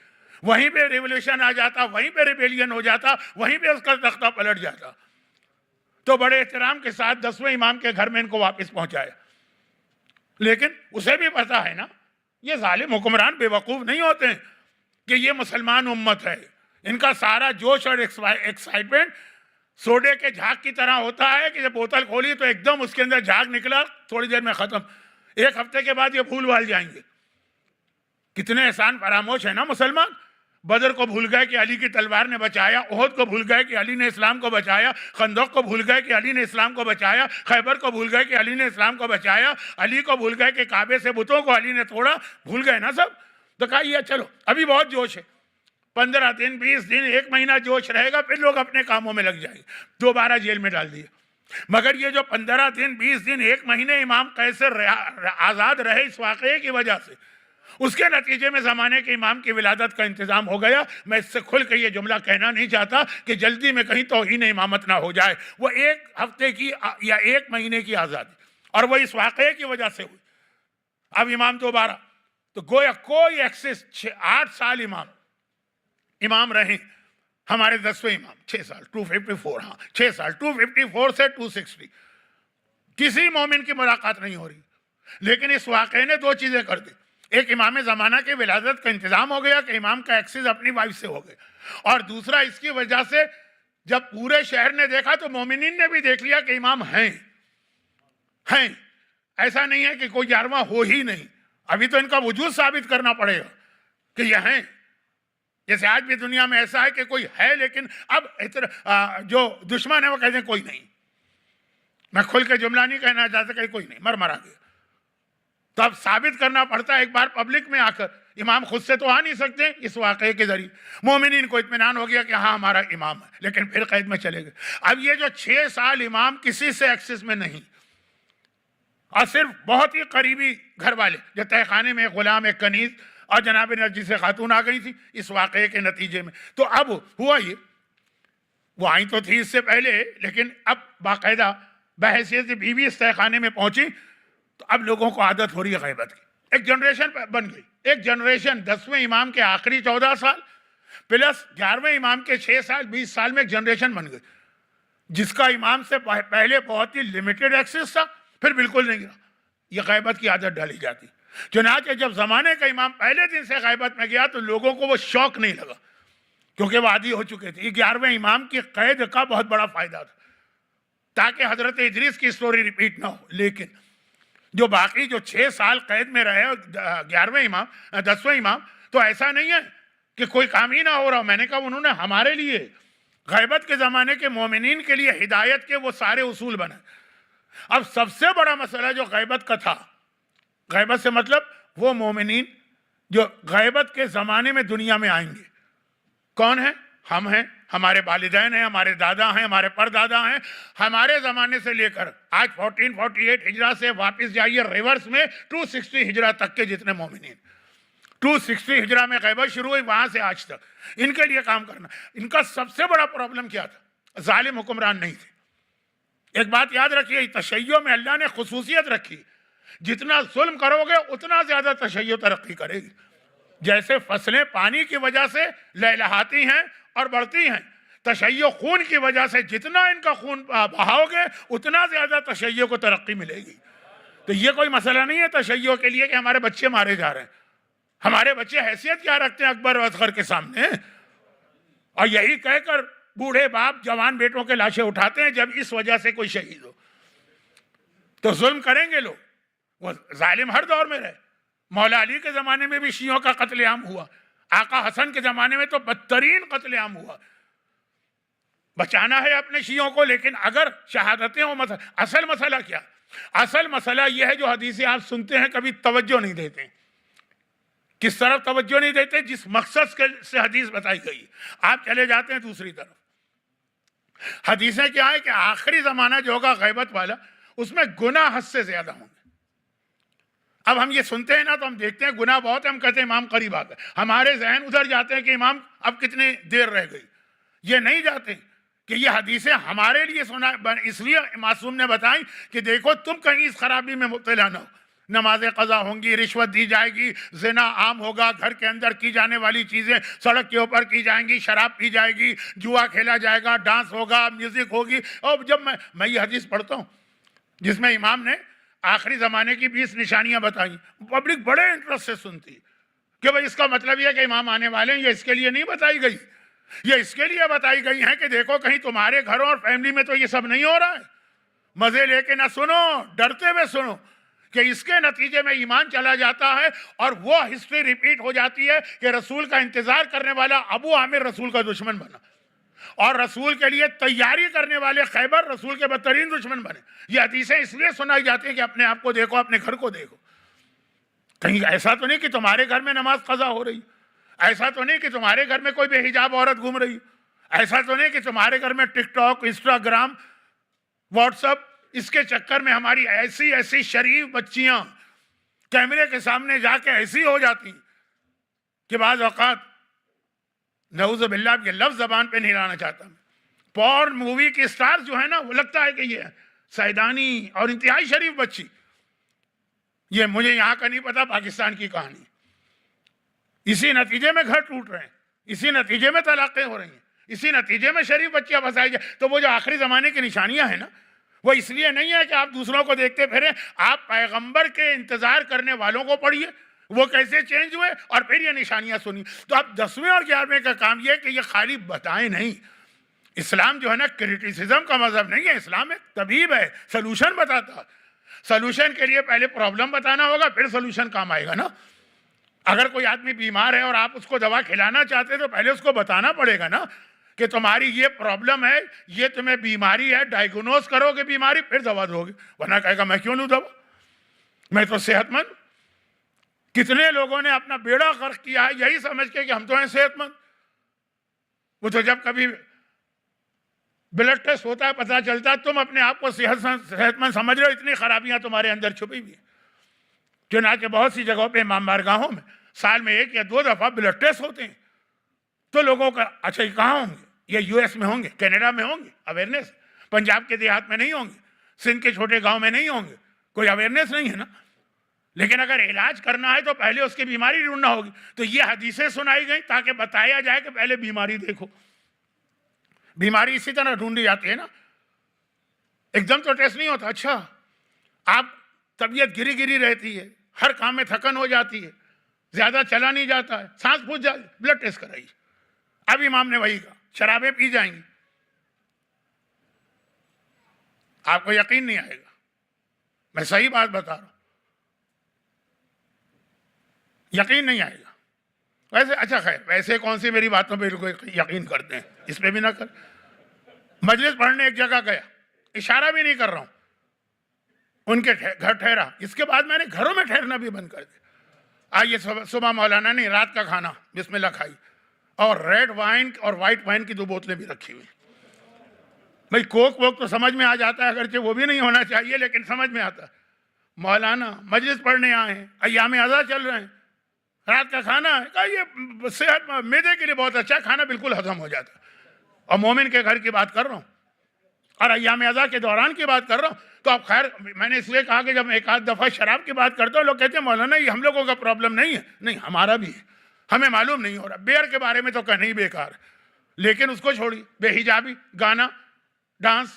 Speaker 2: وہیں پہ ریولیوشن آ جاتا, وہیں پہ ریبیلین ہو جاتا, وہیں پہ اس کا تختہ پلٹ جاتا. تو بڑے احترام کے ساتھ 10ویں امام کے گھر میں ان کو واپس پہنچایا. لیکن اسے بھی پتا ہے نا, یہ ظالم حکمران بے وقوف نہیں ہوتے ہیں کہ یہ مسلمان امت ہے. ان کا سارا جوش اور ایکسائٹمنٹ سوڈے کے جھاگ کی طرح ہوتا ہے کہ جب بوتل کھولی تو ایک دم اس کے اندر جھاگ نکلا, تھوڑی دیر میں ختم. ایک ہفتے کے بعد یہ بھول بھال جائیں گے. کتنے احسان فراموش ہے نا مسلمان. بدر کو بھول گئے کہ علی کی تلوار نے بچایا, احد کو بھول گئے کہ علی نے اسلام کو بچایا, خندق کو بھول گئے کہ علی نے اسلام کو بچایا, خیبر کو بھول گئے کہ علی نے اسلام کو بچایا, علی کو بھول گئے کہ کعبے سے بتوں کو علی نے توڑا. بھول گئے نا سب. تو کہا یہ چلو ابھی بہت جوش ہے, 15 دن 20 دن 1 مہینہ جوش رہے گا, پھر لوگ اپنے کاموں میں لگ جائیں گے. دوبارہ جیل میں ڈال دیا. مگر یہ جو 15 دن 20 دن 1 مہینے امام کیسے آزاد رہے اس واقعے کی وجہ سے, اس کے نتیجے میں زمانے کے امام کی ولادت کا انتظام ہو گیا. میں اس سے کھل کے یہ جملہ کہنا نہیں چاہتا کہ جلدی میں کہیں توہین امامت نہ ہو جائے. وہ 1 ہفتے کی یا 1 مہینے کی آزادی, اور وہ اس واقعے کی وجہ سے ہوئی. اب امام دوبارہ, تو گویا کوئی ایکسس 8 سال امام رہے. ہمارے 10ویں امام 6 سال 254, ہاں 6 سال 254 سے 260 کسی مومن کی ملاقات نہیں ہو رہی. لیکن اس واقعے نے 2 چیزیں کر دی. ایک امام زمانہ کی ولادت کا انتظام ہو گیا کہ امام کا ایکسس اپنی وائف سے ہو گئے، اور دوسرا اس کی وجہ سے جب پورے شہر نے دیکھا تو مومنین نے بھی دیکھ لیا کہ امام ہیں، ایسا نہیں ہے کہ کوئی 11واں ہو ہی نہیں، ابھی تو ان کا وجود ثابت کرنا پڑے گا کہ یہ ہیں۔ جیسے آج بھی دنیا میں ایسا ہے کہ کوئی ہے لیکن اب جو دشمن ہے وہ کہتے ہیں کوئی نہیں، میں کھل کے جملہ نہیں کہنا چاہتا کہ کوئی نہیں، مرا گیا، تو اب ثابت کرنا پڑتا ہے ایک بار پبلک میں آ کر۔ امام خود سے تو آ نہیں سکتے، اس واقعے کے ذریعے مومنین کو اطمینان ہو گیا کہ ہاں ہمارا امام ہے، لیکن پھر قید میں چلے گئے۔ اب یہ جو 6 سال امام کسی سے ایکسس میں نہیں، اور صرف بہت ہی قریبی گھر والے، جو تہہ خانے میں ایک غلام، ایک کنیز اور جناب نرجس سے خاتون آ گئی تھی اس واقعے کے نتیجے میں۔ تو اب ہوا یہ، وہ آئی تو تھی اس سے پہلے، لیکن اب باقاعدہ بحیثیت بیوی اس تہہ خانے میں پہنچی تو اب لوگوں کو عادت ہو رہی ہے غیبت کی، ایک جنریشن بن گئی، ایک جنریشن 10ویں امام کے آخری 14 سال پلس 11ویں امام کے 6 سال 20 سال میں ایک جنریشن بن گئی جس کا امام سے پہلے بہت ہی لیمیٹڈ ایکسس تھا، پھر بالکل نہیں گیا، یہ غیبت کی عادت ڈالی جاتی۔ چنانچہ جب زمانے کا امام پہلے دن سے غیبت میں گیا تو لوگوں کو وہ شوق نہیں لگا، کیونکہ وہ عادی ہو چکے تھے۔ 11ویں امام کی قید کا بہت بڑا فائدہ تھا تاکہ حضرت ادریس کی سٹوری ریپیٹ نہ ہو، لیکن جو باقی جو 6 سال قید میں رہے 11ویں امام 10ویں امام، تو ایسا نہیں ہے کہ کوئی کام ہی نہ ہو رہا۔ میں نے کہا انہوں نے ہمارے لیے غیبت کے زمانے کے مومنین کے لیے ہدایت کے وہ سارے اصول بنائے۔ اب سب سے بڑا مسئلہ جو غیبت کا تھا، غیبت سے مطلب وہ مومنین جو غیبت کے زمانے میں دنیا میں آئیں گے، کون ہیں؟ ہم ہیں، ہمارے والدین ہیں، ہمارے دادا ہیں، ہمارے پردادا ہیں، ہمارے زمانے سے لے کر آج 1448 ہجرہ سے واپس جائیے ریورس میں 260 ہجرہ تک کے جتنے مومنین، 260 ہجرہ میں غیبت شروع ہوئی، وہاں سے آج تک ان کے لیے کام کرنا۔ ان کا سب سے بڑا پرابلم کیا تھا؟ ظالم حکمران نہیں تھے۔ ایک بات یاد رکھیے، تشیع میں اللہ نے خصوصیت رکھی، جتنا ظلم کرو گے اتنا زیادہ تشیع ترقی کرے گی۔ جیسے فصلیں پانی کی وجہ سے لہلہاتی ہیں اور بڑھتی ہیں، تشیع خون کی وجہ سے جتنا ان کا خون بہاؤ گے اتنا زیادہ تشیع کو ترقی ملے گی۔ تو یہ کوئی مسئلہ نہیں ہے تشیع کے لیے کہ ہمارے بچے مارے جا رہے ہیں، ہمارے بچے حیثیت کیا رکھتے ہیں اکبر و اصغر کے سامنے، اور یہی کہہ کر بوڑھے باپ جوان بیٹوں کے لاشیں اٹھاتے ہیں جب اس وجہ سے کوئی شہید ہو۔ تو ظلم کریں گے لوگ، وہ ظالم ہر دور میں رہے۔ مولا علی کے زمانے میں بھی شیعوں کا قتل عام ہوا، آقا حسن کے زمانے میں تو بدترین قتل عام ہوا۔ بچانا ہے اپنے شیعوں کو، لیکن اگر شہادتیں ہوں، اصل مسئلہ کیا؟ اصل مسئلہ یہ ہے جو حدیثیں آپ سنتے ہیں کبھی توجہ نہیں دیتے۔ کس طرف توجہ نہیں دیتے؟ جس مقصد سے حدیث بتائی گئی آپ چلے جاتے ہیں دوسری طرف۔ حدیثیں کیا ہے کہ آخری زمانہ جو ہوگا غیبت والا، اس میں گناہ حد سے زیادہ ہوں گے۔ اب ہم یہ سنتے ہیں نا تو ہم دیکھتے ہیں گناہ بہت ہے، ہم کہتے ہیں امام قریب آ گئے، ہمارے ذہن ادھر جاتے ہیں کہ امام اب کتنی دیر رہ گئی۔ یہ نہیں جاتے کہ یہ حدیثیں ہمارے لیے سنا، اس لیے معصوم نے بتائیں کہ دیکھو تم کہیں اس خرابی میں مبتلا نہ ہو۔ نمازیں قضا ہوں گی، رشوت دی جائے گی، زنا عام ہوگا، گھر کے اندر کی جانے والی چیزیں سڑک کے اوپر کی جائیں گی، شراب پی جائے گی، جوا کھیلا جائے گا، ڈانس ہوگا، میوزک ہوگی۔ اور جب میں یہ حدیث پڑھتا ہوں جس میں امام نے آخری زمانے کی 20 نشانیاں بتائیں، پبلک بڑے انٹرسٹ سے سنتی کہ بھئی اس کا مطلب یہ کہ امام آنے والے ہیں۔ یہ اس کے لیے نہیں بتائی گئی، یہ اس کے لیے بتائی گئی ہیں کہ دیکھو کہیں تمہارے گھروں اور فیملی میں تو یہ سب نہیں ہو رہا ہے۔ مزے لے کے نہ سنو، ڈرتے ہوئے سنو، کہ اس کے نتیجے میں ایمان چلا جاتا ہے اور وہ ہسٹری ریپیٹ ہو جاتی ہے کہ رسول کا انتظار کرنے والا ابو عامر رسول کا دشمن بنا، اور رسول کے لیے تیاری کرنے والے خیبر رسول کے بدترین دشمن بنے۔ یہ حدیثیں اس لیے سنائی جاتی ہیں کہ اپنے آپ کو دیکھو، اپنے گھر کو دیکھو، کہیں ایسا تو نہیں کہ تمہارے گھر میں نماز قضا ہو رہی، ایسا تو نہیں کہ تمہارے گھر میں کوئی بے حجاب عورت گھوم رہی، ایسا تو نہیں کہ تمہارے گھر میں ٹک ٹاک، انسٹاگرام، واٹس ایپ، اس کے چکر میں ہماری ایسی شریف بچیاں کیمرے کے سامنے جا کے ایسی ہو جاتی کہ بعض اوقات نعوذ باللہ یہ لفظ زبان پہ نہیں لانا چاہتا میں، پورن مووی کے سٹار جو ہے نا، وہ لگتا ہے کہ یہ سیدانی اور انتہائی شریف بچی۔ یہ مجھے یہاں کا نہیں پتا، پاکستان کی کہانی۔ اسی نتیجے میں گھر ٹوٹ رہے ہیں، اسی نتیجے میں طلاقیں ہو رہی ہیں، اسی نتیجے میں شریف بچیاں بسائی جائیں۔ تو وہ جو آخری زمانے کی نشانیاں ہیں نا، وہ اس لیے نہیں ہے کہ آپ دوسروں کو دیکھتے پھریں، آپ پیغمبر کے انتظار کرنے والوں کو پڑھیے، وہ کیسے چینج ہوئے اور پھر یہ نشانیاں سنی. تو اب 10ویں اور 11ویں کا کام یہ کہ یہ خالی بتائیں نہیں. اسلام جو ہے نا کرٹیسزم کا مذہب نہیں ہے، اسلام ایک طبیب ہے، سلوشن بتاتا. سلوشن کے لیے پہلے پرابلم بتانا ہوگا، پھر سلوشن کام آئے گا نا. اگر کوئی آدمی بیمار ہے اور آپ اس کو دوا کھلانا چاہتے تو پہلے اس کو بتانا پڑے گا نا کہ تمہاری یہ پرابلم ہے، یہ تمہیں بیماری ہے، ڈائیگنوز کرو گے بیماری، پھر دوا دو گے. ورنہ کہے گا میں کیوں لوں دوا، میں تو صحت مند. کتنے لوگوں نے اپنا بیڑا غرق کیا ہے یہی سمجھ کے کہ ہم تو ہیں صحت مند. وہ تو جب کبھی بلڈ ٹیسٹ ہوتا ہے پتہ چلتا ہے تم اپنے آپ کو صحت مند سمجھ رہے ہو، اتنی خرابیاں تمہارے اندر چھپی ہوئی ہیں. چنانچہ بہت سی جگہوں پہ امام بارگاہوں میں سال میں 1 یا 2 دفعہ بلڈ ٹیسٹ ہوتے ہیں. تو لوگوں کا اچھا یہ کہاں ہوں گے؟ یہ یو ایس میں ہوں گے، کینیڈا میں ہوں گے اویئرنیس. پنجاب کے دیہات میں نہیں ہوں گے، سندھ کے چھوٹے گاؤں میں نہیں ہوں گے، کوئی اویئرنیس نہیں ہے نا. لیکن اگر علاج کرنا ہے تو پہلے اس کی بیماری ڈھونڈنا ہوگی. تو یہ حدیثیں سنائی گئیں تاکہ بتایا جائے کہ پہلے بیماری دیکھو. بیماری اسی طرح ڈھونڈی جاتی ہے نا، ایک دم تو ٹیسٹ نہیں ہوتا. اچھا آپ طبیعت گری گری رہتی ہے، ہر کام میں تھکن ہو جاتی ہے، زیادہ چلا نہیں جاتا ہے، سانس پھوٹ جاتی، بلڈ ٹیسٹ کرائیے. اب امام نے وہی کہا شرابیں پی جائیں گی، آپ کو یقین نہیں آئے گا، میں صحیح بات بتا رہا ہوں، یقین نہیں آئے گا. ویسے اچھا خیر، ویسے کون سی میری باتوں پہ یقین کرتے ہیں، اس پہ بھی نہ کر. مجلس پڑھنے ایک جگہ گیا، اشارہ بھی نہیں کر رہا ہوں، ان کے گھر ٹھہرا. اس کے بعد میں نے گھروں میں ٹھہرنا بھی بند کر دیا. آئیے صبح مولانا نے رات کا کھانا بسم اللہ کھائی، اور ریڈ وائن اور وائٹ وائن کی 2 بوتلیں بھی رکھی ہوئی. بھائی کوک ووک تو سمجھ میں آ جاتا ہے، اگرچہ وہ بھی نہیں ہونا چاہیے لیکن سمجھ میں آتا ہے. مولانا مجلس پڑھنے آئے ہیں، ایام ازا چل رہے ہیں، رات کا کھانا ہے، کہا یہ صحت معدے کے لیے بہت اچھا ہے، کھانا بالکل ہضم ہو جاتا ہے. اور مومن کے گھر کی بات کر رہا ہوں اور ایام ازا کے دوران کی بات کر رہا ہوں. تو اب خیر میں نے اس لیے کہا کہ جب ایک آدھ دفعہ شراب کی بات کرتا ہوں لوگ کہتے ہیں مولانا یہ ہم لوگوں کا پرابلم نہیں ہے. نہیں، ہمارا بھی ہے، ہمیں معلوم نہیں ہو رہا. بیئر کے بارے میں تو کہنا ہی بیکار، لیکن اس کو چھوڑی. بے حجابی، گانا، ڈانس.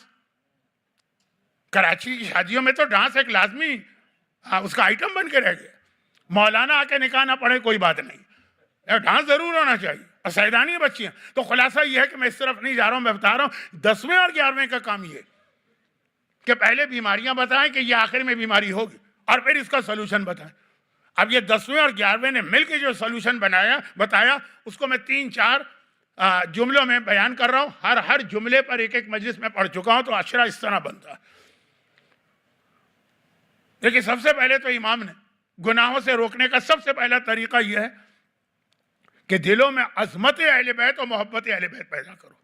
Speaker 2: کراچی کی شادیوں میں تو ڈانس ایک لازمی اس کا آئٹم بن کے رہ گیا. مولانا آ کے نکاح نہ پڑھے کوئی بات نہیں، ڈانس ضرور ہونا چاہیے، اور سیدانی بچیاں. تو خلاصہ یہ ہے کہ میں اس طرف نہیں جا رہا ہوں، میں بتا رہا ہوں 10ویں اور 11ویں کا کام یہ کہ پہلے بیماریاں بتائیں کہ یہ آخر میں بیماری ہوگی اور پھر اس کا سلوشن بتائیں. اب یہ 10ویں اور 11ویں نے مل کے جو سلوشن بتایا اس کو میں 3-4 جملوں میں بیان کر رہا ہوں. ہر جملے پر ایک مجلس میں پڑھ چکا ہوں، تو اشرا اس طرح بنتا ہے. لیکن سب سے پہلے تو امام نے گناہوں سے روکنے کا سب سے پہلا طریقہ یہ ہے کہ دلوں میں عظمت اہل بیت اور محبت اہل بیت پیدا کرو.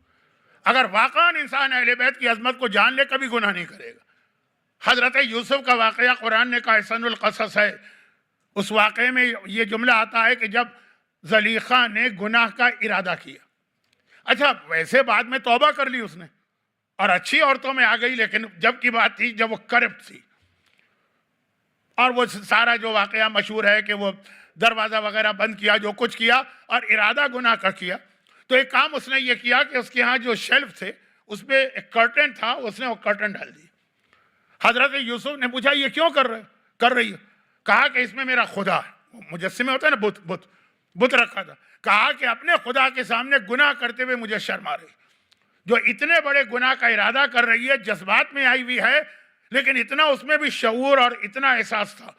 Speaker 2: اگر واقعاً انسان اہل بیت کی عظمت کو جان لے کبھی گناہ نہیں کرے گا. حضرت یوسف کا واقعہ قرآن نے کہا احسن القصص ہے. اس واقعے میں یہ جملہ آتا ہے کہ جب زلیخا نے گناہ کا ارادہ کیا. اچھا ویسے بعد میں توبہ کر لی اس نے اور اچھی عورتوں میں آ گئی، لیکن جب کی بات تھی جب وہ کرپٹ تھی، اور وہ سارا جو واقعہ مشہور ہے کہ وہ دروازہ وغیرہ بند کیا، جو کچھ کیا اور ارادہ گناہ کا کیا. تو ایک کام اس نے یہ کیا کہ اس کے ہاں جو شیلف تھے اس پہ ایک کرٹن تھا، اس نے وہ کرٹن ڈال دی. حضرت یوسف نے پوچھا یہ کیوں کر رہی ہے؟ کہا کہ اس میں میرا خدا ہے. مجسمے ہوتا ہے نا، بت رکھا تھا. کہا کہ اپنے خدا کے سامنے گناہ کرتے ہوئے مجھے شرم آ رہی. جو اتنے بڑے گناہ کا ارادہ کر رہی ہے، جذبات میں آئی ہوئی ہے، لیکن اتنا اس میں بھی شعور اور اتنا احساس تھا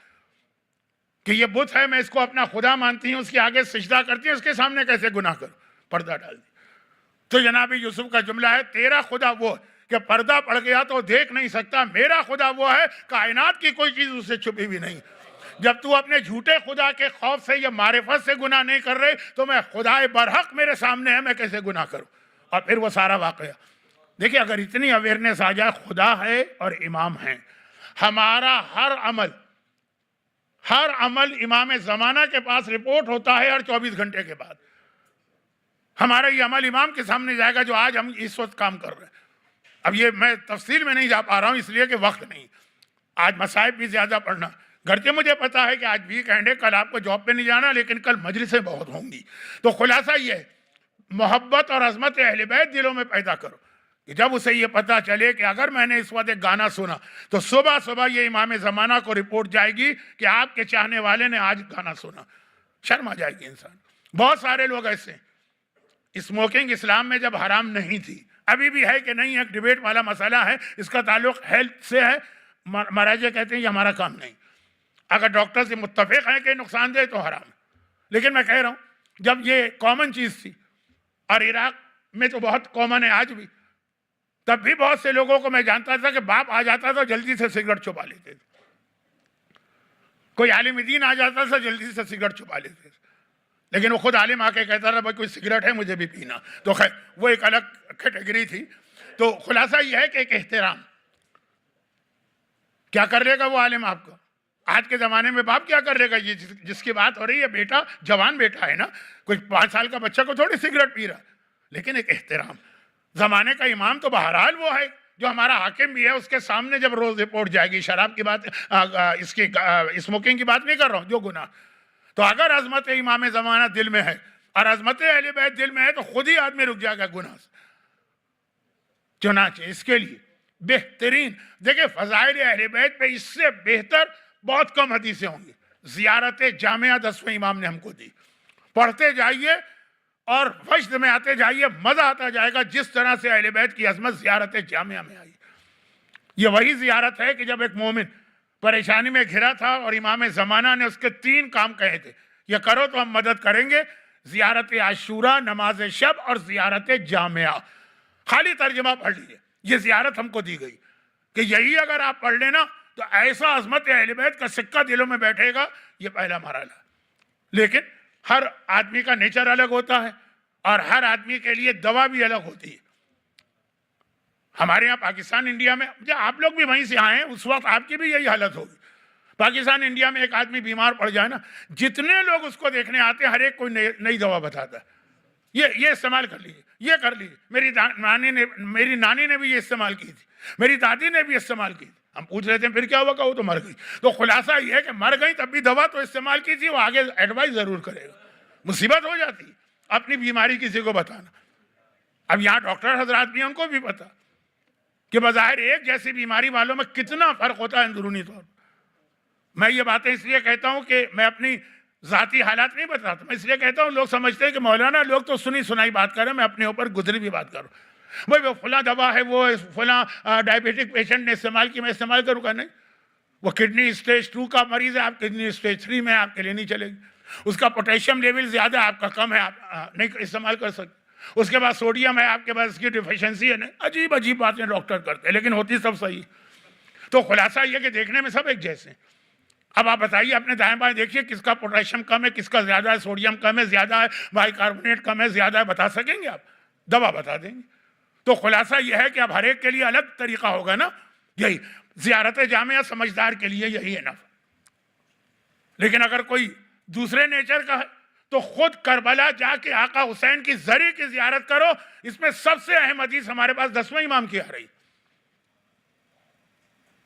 Speaker 2: کہ یہ بت ہے، میں اس کو اپنا خدا مانتی ہوں، اس کے آگے سجدہ کرتی ہوں، اس کے سامنے کیسے گناہ کروں؟ پردہ ڈال دی. تو جناب یوسف کا جملہ ہے تیرا خدا وہ کہ پردہ پڑ گیا تو دیکھ نہیں سکتا، میرا خدا وہ ہے کائنات کی کوئی چیز اسے چھپی بھی نہیں. جب تو اپنے جھوٹے خدا کے خوف سے یا معرفت سے گناہ نہیں کر رہے تو میں خدائے برحق میرے سامنے ہے، میں کیسے گناہ کروں؟ اور پھر وہ سارا واقعہ دیکھیں. اگر اتنی اویئرنیس آ جائے، خدا ہے اور امام ہیں، ہمارا ہر عمل امام زمانہ کے پاس رپورٹ ہوتا ہے ہر 24 گھنٹے کے بعد. ہمارا یہ عمل امام کے سامنے جائے گا جو آج ہم اس وقت کام کر رہے ہیں. اب یہ میں تفصیل میں نہیں جا پا رہا ہوں اس لیے کہ وقت نہیں، آج مصائب بھی زیادہ پڑھنا. گرچہ مجھے پتا ہے کہ آج ویک اینڈ ہے، کل آپ کو جاب پہ نہیں جانا، لیکن کل مجلسیں بہت ہوں گی. تو خلاصہ یہ ہے محبت اور عظمت اہل بیت دلوں میں پیدا کرو. کہ جب اسے یہ پتا چلے کہ اگر میں نے اس وقت ایک گانا سنا تو صبح صبح یہ امام زمانہ کو رپورٹ جائے گی کہ آپ کے چاہنے والے نے آج گانا سنا، شرم آ جائے گی انسان۔ بہت سارے لوگ ایسے ہیں۔ اسموکنگ اسلام میں جب حرام نہیں تھی، ابھی بھی ہے کہ نہیں، ایک ڈیبیٹ والا مسئلہ ہے، اس کا تعلق ہیلتھ سے ہے۔ مراجع کہتے ہیں یہ ہمارا کام نہیں، اگر ڈاکٹر سے متفق ہیں کہ نقصان دہ تو حرام ہے۔ لیکن میں کہہ رہا ہوں جب یہ کامن چیز تھی، اور عراق میں تو بہت کامن ہے آج بھی، تب بھی بہت سے لوگوں کو میں جانتا تھا کہ باپ آ جاتا تھا جلدی سے سگریٹ چھپا لیتے تھے، کوئی عالم دین آ جاتا تھا جلدی سے سگریٹ چھپا لیتے تھے، لیکن وہ خود عالم آ کے کہتا تھا بھائی کوئی سگریٹ ہے مجھے بھی پینا، تو خیر وہ ایک الگ کیٹیگری تھی۔ تو خلاصہ یہ ہے کہ ایک احترام، کیا کر لے گا وہ عالم آپ کو؟ آج کے زمانے میں باپ کیا کر لے گا؟ یہ جس کی بات ہو رہی ہے بیٹا، جوان بیٹا ہے نا، کوئی 5 سال کا بچہ کو تھوڑی سگریٹ پی رہا، لیکن ایک احترام۔ زمانے کا امام تو بہرحال وہ ہے جو ہمارا حاکم بھی ہے، اس کے سامنے جب روز رپورٹ جائے گی، شراب کی بات، اس کی اسموکنگ کی بات نہیں کر رہا ہوں، جو گناہ، تو اگر عظمت امام زمانہ دل میں ہے اور عظمت اہل بیت دل میں ہے تو خود ہی آدمی رک جائے گا گناہ سے۔ چنانچہ اس کے لیے بہترین، دیکھیں فضائل اہل بیت پہ اس سے بہتر بہت کم حدیثیں ہوں گی۔ زیارت جامعہ 10ویں امام نے ہم کو دی، پڑھتے جائیے اور وجد میں آتے جائیے، مزہ آتا جائے گا جس طرح سے اہل بیت کی عظمت زیارت جامعہ میں آئی۔ یہ وہی زیارت ہے کہ جب ایک مومن پریشانی میں گھرا تھا اور امام زمانہ نے اس کے 3 کام کہے تھے، یہ کرو تو ہم مدد کریں گے، زیارت عاشورہ، نماز شب اور زیارت جامعہ۔ خالی ترجمہ پڑھ لیجیے، یہ زیارت ہم کو دی گئی کہ یہی اگر آپ پڑھ لینا تو ایسا عظمت اہل بیت کا سکہ دلوں میں بیٹھے گا۔ یہ پہلا مرحلہ۔ لیکن ہر آدمی کا نیچر الگ ہوتا ہے اور ہر آدمی کے لیے دوا بھی الگ ہوتی ہے۔ ہمارے یہاں پاکستان انڈیا میں، جب آپ لوگ بھی وہیں سے آئے ہیں اس وقت آپ کی بھی یہی حالت ہوگی۔ پاکستان انڈیا میں ایک آدمی بیمار پڑ جائے نا، جتنے لوگ اس کو دیکھنے آتے ہیں ہر ایک کوئی نئی دوا بتاتا ہے، یہ استعمال کر لیجیے، یہ کر لیجیے۔ میری نانی نے بھی یہ استعمال کی تھی، میری دادی نے بھی استعمال کی تھی۔ ہم پوچھ رہے تھے پھر کیا ہوا؟ کہ وہ تو مر گئی۔ تو خلاصہ یہ ہے کہ مر گئی تب بھی دوا تو استعمال کی تھی، وہ آگے ایڈوائز ضرور کرے گا۔ مصیبت ہو جاتی ہے اپنی بیماری کسی کو بتانا۔ اب یہاں ڈاکٹر حضرات بھی، ان کو بھی پتا کہ بظاہر ایک جیسی بیماری والوں میں کتنا فرق ہوتا ہے اندرونی طور پر۔ میں یہ باتیں اس لیے کہتا ہوں کہ میں اپنی ذاتی حالات نہیں بتاتا، میں اس لیے کہتا ہوں لوگ سمجھتے ہیں کہ مولانا لوگ تو سنی سنائی بات کر رہے ہیں، میں اپنے اوپر گزری بھی بات کروں۔ بھائی وہ فلاں دوا ہے، وہ فلاں ڈائبیٹک پیشنٹ نے استعمال کی، میں استعمال کروں گا؟ نہیں، وہ کڈنی اسٹیج 2 کا مریض ہے، آپ کڈنی اسٹیج 3 میں، آپ کے لیے نہیں چلے گی۔ اس کا پوٹیشیم لیول زیادہ ہے، آپ کا کم ہے، آپ نہیں استعمال کر سکتے۔ اس کے بعد سوڈیم ہے، آپ کے پاس اس کی ڈیفیشنسی ہے۔ نہیں، عجیب عجیب باتیں ڈاکٹر کرتے ہیں لیکن ہوتی سب صحیح۔ تو خلاصہ یہ کہ دیکھنے میں سب ایک جیسے ہیں۔ اب آپ بتائیے اپنے دائیں بائیں دیکھیے کس کا پوٹیشیم کم ہے، کس کا زیادہ ہے، سوڈیم کم ہے، زیادہ ہے، بائی کاربونیٹ کم ہے، زیادہ ہے، بتا سکیں گے آپ؟ دوا بتا دیں گے۔ تو خلاصہ یہ ہے کہ اب ہر ایک کے لیے الگ طریقہ ہوگا نا۔ یہی زیارت جامعہ سمجھدار کے لیے یہی ہے نا۔ لیکن اگر کوئی دوسرے نیچر کا ہے تو خود کربلا جا کے آقا حسین کی زری کی زیارت کرو۔ اس میں سب سے اہم حدیث ہمارے پاس 10ویں امام کی آ رہی،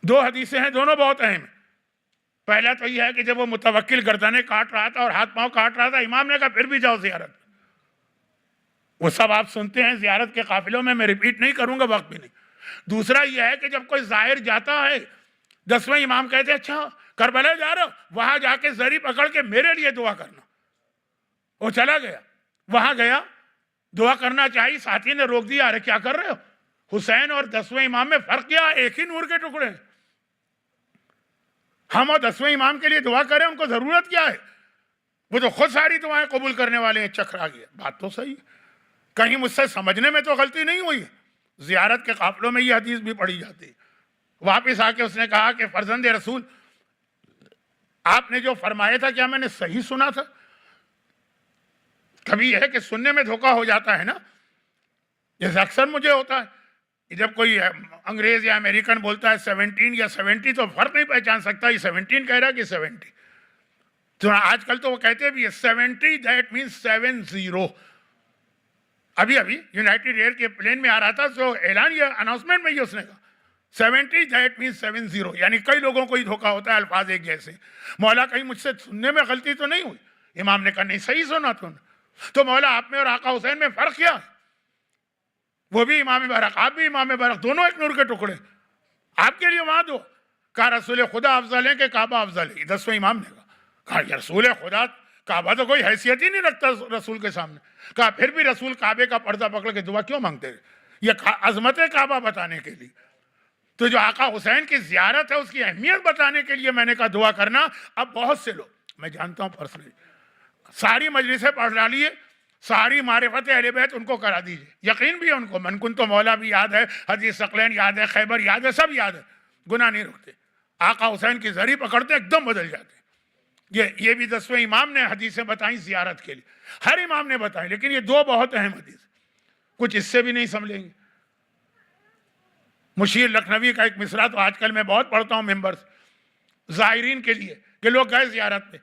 Speaker 2: 2 حدیثیں ہیں، دونوں بہت اہم ہیں۔ پہلا تو یہ ہے کہ جب وہ متوکل گردنیں کاٹ رہا تھا اور ہاتھ پاؤں کاٹ رہا تھا، امام نے کہا پھر بھی جاؤ زیارت۔ وہ سب آپ سنتے ہیں زیارت کے قافلوں میں ریپیٹ نہیں کروں گا، وقت بھی نہیں۔ دوسرا یہ ہے کہ جب کوئی زائر جاتا ہے، 10ویں امام کہتے ہیں اچھا کربلا جا رہا، وہاں جا کے زری پکڑ کے میرے لیے دعا کرنا۔ وہ چلا گیا، وہاں گیا، دعا کرنا چاہیے، ساتھی نے روک دیا، ارے کیا کر رہے ہو؟ حسین اور 10ویں امام میں فرق کیا؟ ایک ہی نور کے ٹکڑے۔ ہم اور 10ویں امام کے لیے دعا کریں، ان کو ضرورت کیا ہے؟ وہ تو خود ساری دعائیں قبول کرنے والے ہیں، چکرا گیا۔ بات تو صحیح ہے، کہیں مجھ سے سمجھنے میں تو غلطی نہیں ہوئی۔ زیارت کے قافلوں میں یہ حدیث بھی پڑھی جاتی ہے۔ واپس آ کے اس نے کہا کہ فرزند رسول، آپ نے جو فرمایا تھا کیا میں نے صحیح سنا تھا؟ کبھی یہ ہے کہ سننے میں دھوکہ ہو جاتا ہے نا، جیسے اکثر مجھے ہوتا ہے کہ جب کوئی انگریز یا امریکن بولتا ہے 17 یا 70 تو فرق نہیں پہچان سکتا، یہ 17 کہہ رہا ہے کہ 70۔ تو آج کل تو وہ کہتے بھی 70 دیٹ مینس 70۔ ابھی یونائٹڈ ایئر کے پلین میں آ رہا تھا تو اعلان، یہ اناؤنسمنٹ میں یہ اس نے کہا 70 دیٹ مینس 70۔ یعنی کئی لوگوں کو ہی دھوکہ ہوتا ہے، الفاظ ایک جیسے۔ مولا کہیں مجھ سے سننے میں غلطی تو نہیں ہوئی؟ امام نے کہا نہیں، صحیح سنا تو۔ تو مولا آپ میں اور آقا حسین میں فرق کیا ہے؟ وہ بھی امام برحق، آپ بھی امام برحق، دونوں ایک نور کے ٹکڑے، آپ کے لیے وہاں دو. کہا رسول خدا افضل ہے کہ کعبہ افضل ہے؟ 10ویں امام نے کہا یا رسول خدا کعبہ تو کوئی حیثیت ہی نہیں رکھتا رسول کے سامنے. کہا پھر بھی رسول کعبے کا پردہ پکڑ کے دعا کیوں مانگتے ہیں؟ یہ عظمت کعبہ بتانے کے لیے. تو جو آقا حسین کی زیارت ہے اس کی اہمیت بتانے کے لیے میں نے کہا دعا کرنا. اب بہت سے لوگ میں جانتا ہوں پرسنلی ساری مجلسیں پڑھ ڈالیے، ساری معرفت اہل بیت ان کو کرا دیجئے، یقین بھی ہے ان کو، من کن تو مولا بھی یاد ہے، حدیث ثقلین یاد ہے، خیبر یاد ہے، سب یاد ہے، گناہ نہیں رکھتے. آقا حسین کی زری پکڑتے ایک دم بدل جاتے. یہ بھی 10ویں امام نے حدیثیں بتائیں زیارت کے لیے، ہر امام نے بتائیں، لیکن یہ دو بہت اہم حدیث، کچھ اس سے بھی نہیں سمجھیں گے. مشیر لکھنوی کا ایک مصرع تو آج کل میں بہت پڑھتا ہوں ممبر سے زائرین کے لیے کہ لوگ گئے زیارت پہ.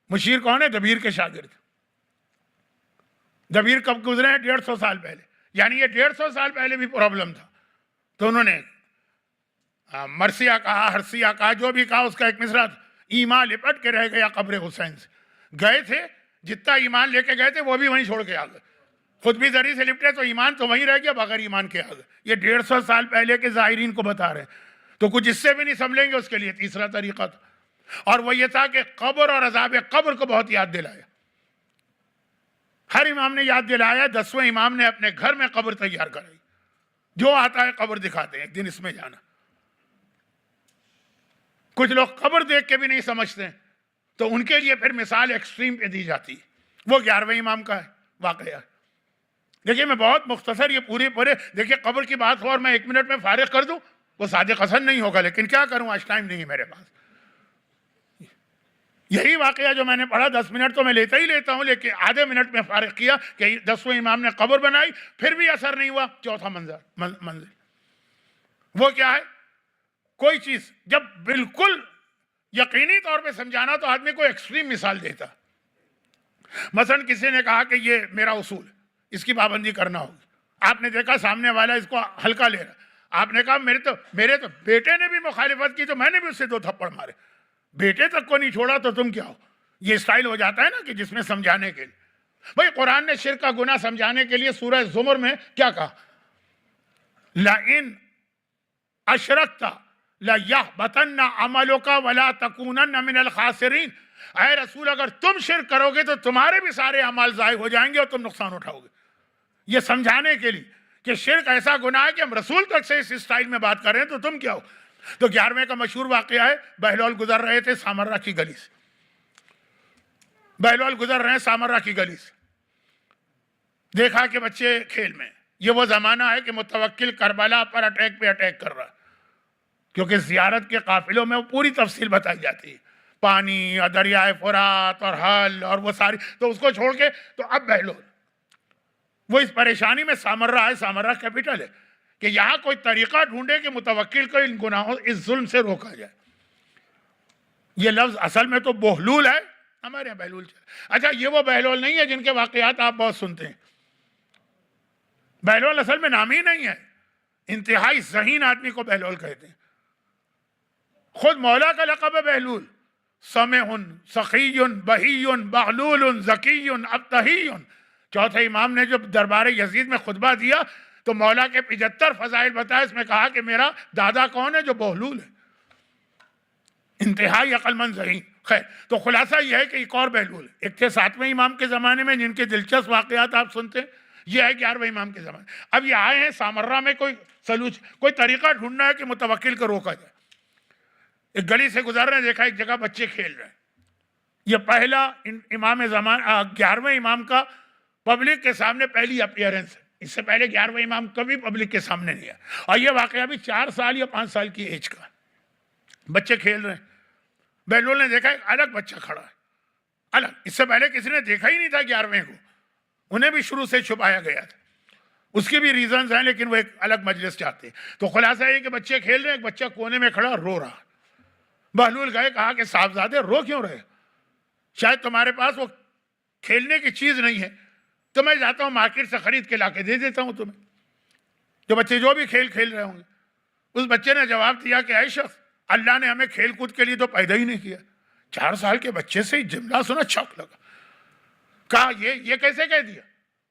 Speaker 2: مشیر کون ہے؟ دبیر کے شاگرد. دبیر کب گزرے ہیں؟ 150 سال پہلے، یعنی یہ 150 سال پہلے بھی پرابلم تھا. تو انہوں نے مرثیہ کہا، ہرسیہ کہا، جو بھی کہا، اس کا ایک مصرع تھا، ایمان لپٹ کے رہ گیا قبر حسین سے. گئے تھے جتنا ایمان لے کے گئے تھے وہ بھی وہیں چھوڑ کے آ گئے، خود بھی زری سے لپٹے تو ایمان تو وہیں رہ گیا، بغیر ایمان کے آ گئے. یہ 150 سال پہلے کے زائرین کو بتا رہے ہیں. تو کچھ اس سے بھی نہیں سمجھیں گے، اس کے لیے تیسرا طریقہ تھا، اور وہ یہ تھا کہ قبر اور عذاب قبر کو بہت یاد دلایا. ہر امام نے یاد دلایا. 10ویں امام نے اپنے گھر میں قبر تیار کرائی، جو آتا ہے قبر دکھاتے ہیں، ایک دن اس میں جانا. کچھ لوگ قبر دیکھ کے بھی نہیں سمجھتے ہیں، تو ان کے لیے پھر مثال ایکسٹریم پہ دی جاتی ہے. وہ 11ویں امام کا ہے واقعہ. دیکھیے میں بہت مختصر یہ پورے دیکھیے قبر کی بات ہو اور میں 1 منٹ میں فارغ کر دوں وہ صادق حسن نہیں ہوگا، لیکن کیا کروں، آج ٹائم نہیں ہے میرے پاس. یہی واقعہ جو میں نے پڑھا 10 منٹ تو میں لیتا ہی لیتا ہوں، لیکن آدھے منٹ میں فارغ کیا کہ 10ویں امام نے قبر بنائی، پھر بھی اثر نہیں ہوا. چوتھا منزل وہ کیا ہے؟ کوئی چیز جب بالکل یقینی طور پہ سمجھانا تو آدمی کو ایکسٹریم مثال دیتا. مثلا کسی نے کہا کہ یہ میرا اصول ہے، اس کی پابندی کرنا ہوگی. آپ نے دیکھا سامنے والا اس کو ہلکا لے رہا، آپ نے کہا میرے تو بیٹے نے بھی مخالفت کی تو میں نے بھی اس سے 2 تھپڑ مارے، بیٹے تک کو نہیں چھوڑا تو تم کیا ہو. یہ اسٹائل ہو جاتا ہے نا کہ جس میں سمجھانے کے لیے. بھائی قرآن نے شرک کا گناہ سمجھانے کے لیے سورہ زمر میں کیا کہا؟ لَإِنْ أَشْرَكْتَ لَيَحْبَطَنَّ عَمَلُكَ وَلَا تَكُونَنَّ مِنَ الْخَاسِرِينَ. اے رسول اگر تم شرک کرو گے تو تمہارے بھی سارے اعمال ضائع ہو جائیں گے اور تم نقصان اٹھاؤ گے. یہ سمجھانے کے لیے کہ شرک ایسا گناہ ہے کہ ہم رسول تک سے اس اسٹائل میں بات کر رہے ہیں تو تم کیا ہو. تو 11ویں کا مشہور واقعہ ہے، بہلول گزر رہے تھے سامرہ کی گلی سے، بہلول گزر رہے ہیں سامرہ کی گلی سے، دیکھا کہ بچے کھیل میں. یہ وہ زمانہ ہے کہ متوکل کربلا پر اٹیک پہ اٹیک کر رہا ہے، کیونکہ زیارت کے قافلوں میں وہ پوری تفصیل بتائی جاتی ہے، پانی اور دریائے فرات اور حل اور وہ ساری. تو اس کو چھوڑ کے تو اب بہلول وہ اس پریشانی میں سامرہ ہے، سامرہ کیپٹل ہے، کہ یہاں کوئی طریقہ ڈھونڈے کہ متوکل کو ان گناہوں اس ظلم سے روکا جائے. یہ لفظ اصل میں تو بہلول ہے، ہمارے یہاں بہلول چلے. اچھا یہ وہ بہلول نہیں ہے جن کے واقعات آپ بہت سنتے ہیں. بہلول اصل میں نام ہی نہیں ہے، انتہائی ذہین آدمی کو بہلول کہتے ہیں. خود مولا کا لقب ہے بہلول، سمع سخی بہی بہلول ذکی ابتہی. چوتھے امام نے جب دربار یزید میں خطبہ دیا تو مولا کے 75 فضائل بتائے، اس میں کہا کہ میرا دادا کون ہے؟ جو بہلول ہے، انتہائی عقل مند ذہین. خیر تو خلاصہ یہ ہے کہ ایک اور بہلول ہے. ایک تھے 7ویں امام کے زمانے میں جن کے دلچسپ واقعات آپ سنتے ہیں، یہ ہے 11ویں امام کے زمانے. اب یہ آئے ہیں سامرہ میں کوئی طریقہ ڈھونڈنا ہے کہ متوکل کو روکا جائے. ایک گلی سے گزر رہے ہیں، دیکھا ایک جگہ بچے کھیل رہے ہیں. یہ پہلا امام زمان 11ویں امام کا پبلک کے سامنے پہلی اپیئرنس ہے. اس سے پہلے 11ویں امام کبھی پبلک کے سامنے نہیں ہے. اور یہ واقعہ بھی 4 سال یا 5 سال کی ایج کا. بچے کھیل رہے ہیں، بہلول نے دیکھا ایک الگ بچہ کھڑا ہے، الگ. اس سے پہلے کسی نے دیکھا ہی نہیں تھا 11ویں کو، انہیں بھی شروع سے چھپایا گیا تھا. اس کی بھی ریزنز ہیں لیکن وہ ایک الگ مجلس چاہتے ہیں. تو خلاصہ یہ کہ بچے کھیل رہے ہیں، ایک بچہ کونے میں کھڑا رو رہا. بہلول گئے، کہا کہ صاحبزادے رو کیوں رہے؟ شاید تمہارے پاس وہ کھیلنے کی چیز نہیں ہے تو میں جاتا ہوں مارکیٹ سے خرید کے لا کے دے دیتا ہوں تمہیں، جو بچے جو بھی کھیل کھیل رہے ہوں گے. اس بچے نے جواب دیا کہ اے شخص، اللہ نے ہمیں کھیل کود کے لیے تو پیدا ہی نہیں کیا. 4 سال کے بچے سے جملہ سنا چھک لگا. کہا یہ کیسے کہہ دیا؟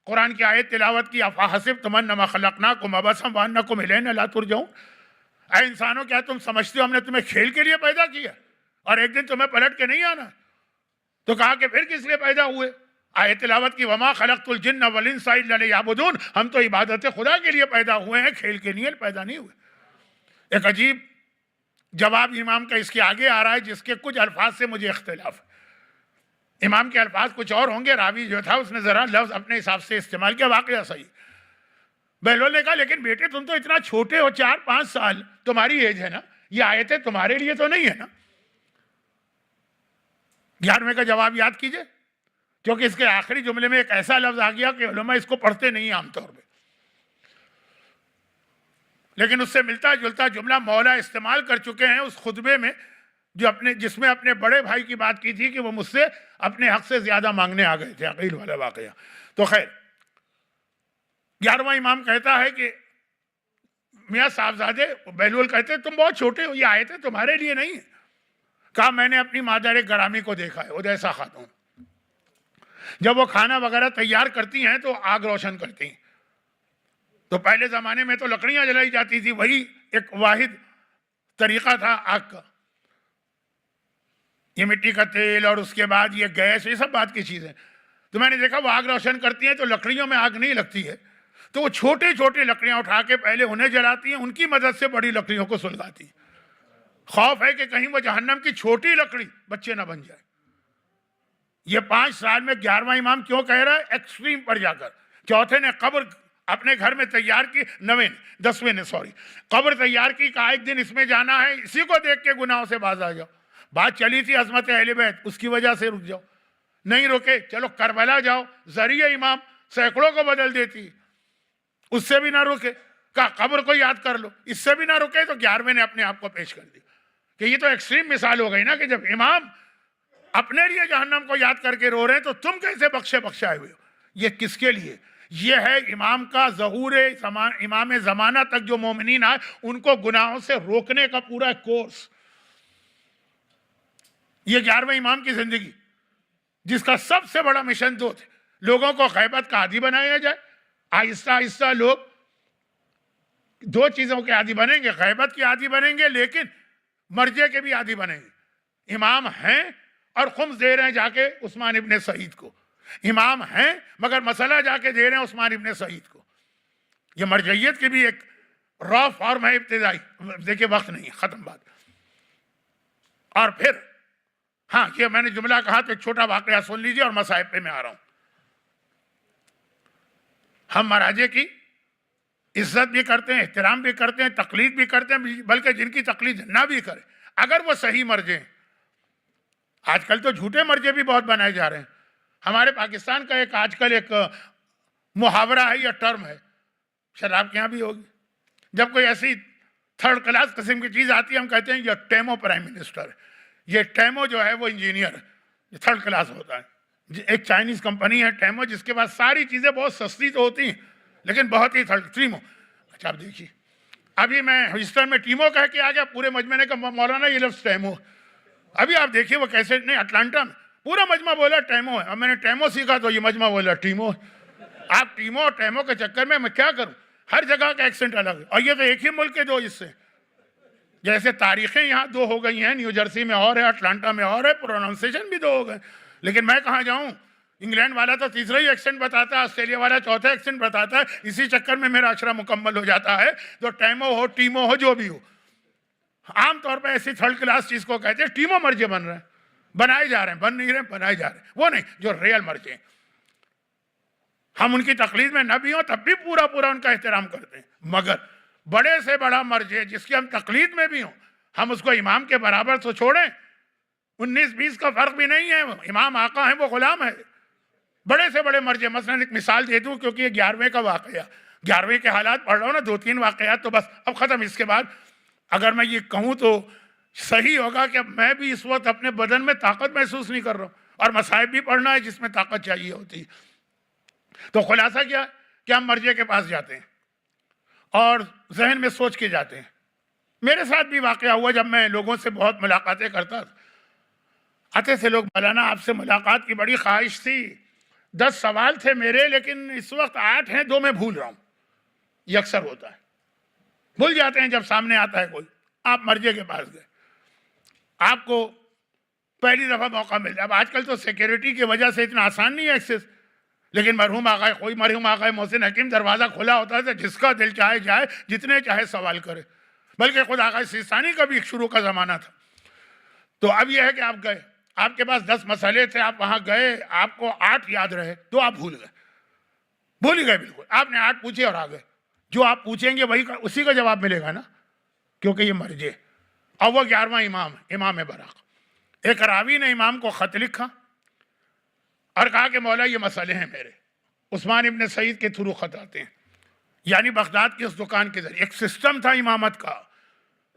Speaker 2: قرآن کی آیت تلاوت کی، افحسبتم انما خلقناکم عبثا وانکم الینا لا ترجعون، اے انسانوں کیا تم سمجھتے ہو ہم نے تمہیں کھیل کے لیے پیدا کیا اور ایک دن تمہیں پلٹ کے نہیں آنا؟ تو کہا کہ پھر کس لیے پیدا ہوئے؟ آیت تلاوت کی وما خلقت الجن والانس الا لیعبدون، ہم تو عبادت خدا کے لیے پیدا ہوئے ہیں، کھیل کے لیے پیدا نہیں ہوئے۔ ایک عجیب جواب امام کا اس کے آگے آ رہا ہے جس کے کچھ الفاظ سے مجھے اختلاف ہے۔ امام کے الفاظ کچھ اور ہوں گے، راوی جو تھا اس نے ذرا لفظ اپنے حساب سے استعمال کیا، واقعہ صحیح۔ بہلول نے کہا لیکن بیٹے تم تو اتنا چھوٹے ہو، 4-5 سال تمہاری ایج ہے نا، یہ آیتیں تمہارے لیے تو نہیں ہے نا؟ 11ویں کا جواب یاد کیجئے، کیونکہ اس کے آخری جملے میں ایک ایسا لفظ آ گیا کہ علماء اس کو پڑھتے نہیں عام طور پہ، لیکن اس سے ملتا جلتا جملہ مولا استعمال کر چکے ہیں اس خطبے میں جس میں اپنے بڑے بھائی کی بات کی تھی کہ وہ مجھ سے اپنے حق سے زیادہ مانگنے آ گئے تھے، عقیل والا واقعہ۔ تو خیر 11واں امام کہتا ہے کہ میاں صاحبزادے، بہلول کہتے تم بہت چھوٹے ہو، یہ آیتیں تمہارے لیے نہیں ہیں۔ کہا میں نے اپنی مادر گرامی کو دیکھا ہے، ادیسہ خاتون، جب وہ کھانا وغیرہ تیار کرتی ہیں تو آگ روشن کرتی ہیں، تو پہلے زمانے میں تو لکڑیاں جلائی جاتی تھی، وہی ایک واحد طریقہ تھا آگ کا، یہ مٹی کا تیل اور اس کے بعد یہ گیس، یہ سب بات کی چیزیں۔ تو میں نے دیکھا وہ آگ روشن کرتی ہیں تو لکڑیوں میں آگ نہیں لگتی ہے، تو وہ چھوٹے چھوٹے لکڑیاں اٹھا کے پہلے انہیں جلاتی ہیں، ان کی مدد سے بڑی لکڑیوں کو سلگاتی ہیں۔ خوف ہے کہ کہیں وہ جہنم کی چھوٹی لکڑی بچے نہ بن جائے۔ یہ 5 سال میں 11واں امام کیوں کہہ رہا ہے؟ ایکسٹریم پر جا کر چوتھے نے قبر اپنے گھر میں تیار کی، 10ویں نے قبر تیار کی، کہا ایک دن اس میں جانا ہے، اسی کو دیکھ کے گناہوں سے باز آ جاؤ۔ بات چلی تھی عظمت اہل بیت، اس کی وجہ سے رک جاؤ، نہیں روکے چلو کربلا جاؤ، ذریعہ امام سینکڑوں کو بدل دیتی، اس سے بھی نہ روکے، کہا قبر کو یاد کر لو، اس سے بھی نہ روکے تو 11ویں نے اپنے آپ کو پیش کر دیا کہ یہ تو ایکسٹریم مثال ہو گئی نا، کہ جب امام اپنے لیے جہنم کو یاد کر کے رو رہے ہیں تو تم کیسے بخشائے ہوئے ہو؟ یہ کس کے لیے؟ یہ ہے امام کا ظہور، امام زمانہ تک جو مومنین آئے ان کو گناہوں سے روکنے کا پورا کورس۔ یہ 11ویں امام کی زندگی جس کا سب سے بڑا مشن دو تھے، لوگوں کو غیبت کا عادی بنایا جائے، آہستہ آہستہ لوگ 2 چیزوں کے عادی بنیں گے، غیبت کے عادی بنیں گے لیکن مرجے کے بھی عادی بنیں گے۔ امام ہیں اور خمس دے رہے ہیں جا کے عثمان ابن سعید کو، امام ہیں مگر مسئلہ جا کے دے رہے ہیں عثمان ابن سعید کو۔ یہ مرجعیت کی بھی ایک را فارم ہے ابتدائی، دیکھیں وقت نہیں، ختم بات۔ اور پھر ہاں یہ میں نے جملہ کہا تو ایک چھوٹا واقعہ سن لیجیے اور مصائب پہ میں آ رہا ہوں۔ ہم مراجع کی عزت بھی کرتے ہیں، احترام بھی کرتے ہیں، تقلید بھی کرتے ہیں، بلکہ جن کی تقلید نہ بھی کرے اگر وہ صحیح مرجع ہیں۔ آج کل تو جھوٹے مرجع بھی بہت بنائے جا رہے ہیں۔ ہمارے پاکستان کا آج کل ایک محاورہ ہے یا ٹرم ہے، شاید آپ کے یہاں بھی ہوگی، جب کوئی ایسی 3rd کلاس قسم کی چیز آتی ہے ہم کہتے ہیں یہ ٹیمو پرائم منسٹر ہے۔ یہ ٹیمو جو ہے وہ انجینئر ہے، یہ 3rd کلاس ہوتا ہے۔ ایک چائنیز کمپنی ہے ٹیمو، جس کے پاس ساری چیزیں بہت سستی تو ہوتی ہیں لیکن بہت ہی ٹیمو۔ اچھا آپ دیکھیے، ابھی میں ہیوسٹن میں ٹیمو کہہ کے آ گیا، پورے مجمع نے کہا مولانا یہ لفظ ٹیمو، ابھی آپ دیکھیے وہ کیسے، نہیں اٹلانٹا میں پورا مجمع بولا ٹیمو ہے، اب میں نے ٹیمو سیکھا تو یہ مجمع بولا ٹیمو ہے۔ آپ ٹیمو اور ٹیمو کے چکر میں کیا کروں، ہر جگہ کا ایکسنٹ الگ ہے، اور یہ تو ایک ہی ملک کے 2 اس سے، جیسے تاریخیں یہاں 2 ہو گئی ہیں، نیو جرسی میں اور ہے، اٹلانٹا میں اور ہے، پروننسیشن بھی 2 ہو گئے، لیکن میں کہاں جاؤں؟ انگلینڈ والا تو 3را ہی ایکسنٹ بتاتا ہے، آسٹریلیا والا 4تھا ایکسنٹ بتاتا ہے، اسی چکر میں میرا اشرہ مکمل ہو جاتا ہے۔ تو ٹیمو ہو ٹیمو ہو جو بھی ہو، عام طور پہ ایسی 3rd کلاس چیز کو کہتے ہیں، ٹیمو مرجع بن رہے ہیں، بنائے جا رہے ہیں، بن نہیں رہے بنائے جا رہے ہیں، وہ نہیں جو ریئل مرجع ہیں۔ ہم ان کی تقلید میں نہ بھی ہوں تب بھی پورا ان کا احترام کرتے ہیں، مگر بڑے سے بڑا مرجع جس کی ہم تقلید میں بھی ہوں ہم اس کو امام کے برابر تو چھوڑیں، 19-20 کا فرق بھی نہیں ہے، امام آقا ہیں وہ غلام ہے۔ بڑے سے بڑے مرجع، مثلا ایک مثال دے دوں کیونکہ یہ 11ویں کا واقعہ، 11ویں کے حالات پڑھ رہا ہوں نا، 2-3 واقعات تو بس اب ختم۔ اس کے بعد اگر میں یہ کہوں تو صحیح ہوگا کہ میں بھی اس وقت اپنے بدن میں طاقت محسوس نہیں کر رہا ہوں، اور مصائب بھی پڑھنا ہے جس میں طاقت چاہیے ہوتی ہے۔ تو خلاصہ کیا کہ ہم مرجع کے پاس جاتے ہیں اور ذہن میں سوچ کے جاتے ہیں۔ میرے ساتھ بھی واقعہ ہوا جب میں لوگوں سے بہت ملاقاتیں کرتا تھا، آتے سے لوگ مولانا آپ سے ملاقات کی بڑی خواہش تھی، 10 سوال تھے میرے، لیکن اس وقت 8 ہیں، 2 میں بھول رہا ہوں. یہ اکثر ہوتا ہے، بھول جاتے ہیں جب سامنے آتا ہے کوئی. آپ مرجے کے پاس گئے، آپ کو پہلی دفعہ موقع مل جائے. اب آج کل تو سیکیورٹی کی وجہ سے اتنا آسان نہیں ہے ایکسیس، لیکن مرحوم آقا محسن حکیم دروازہ کھلا ہوتا تھا، جس کا دل چاہے جائے، جتنے چاہے سوال کرے. بلکہ خود آقا سیستانی کا بھی ایک شروع کا زمانہ تھا. تو اب یہ ہے کہ آپ گئے، آپ کے پاس 10 مسئلے تھے، آپ وہاں گئے، آپ کو 8 یاد رہے، 2 آپ بھول ہی گئے بالکل. آپ نے 8 پوچھے اور آ گئے. جو آپ پوچھیں گے وہی اسی کا جواب ملے گا نا، کیونکہ یہ مرجع. اور وہ 11واں امام براق. ایک راوی نے امام کو خط لکھا اور کہا کہ مولا یہ مسئلے ہیں میرے. عثمان ابن سعید کے تھرو خط آتے ہیں، یعنی بغداد کی اس دکان کے ذریعے. ایک سسٹم تھا امامت کا،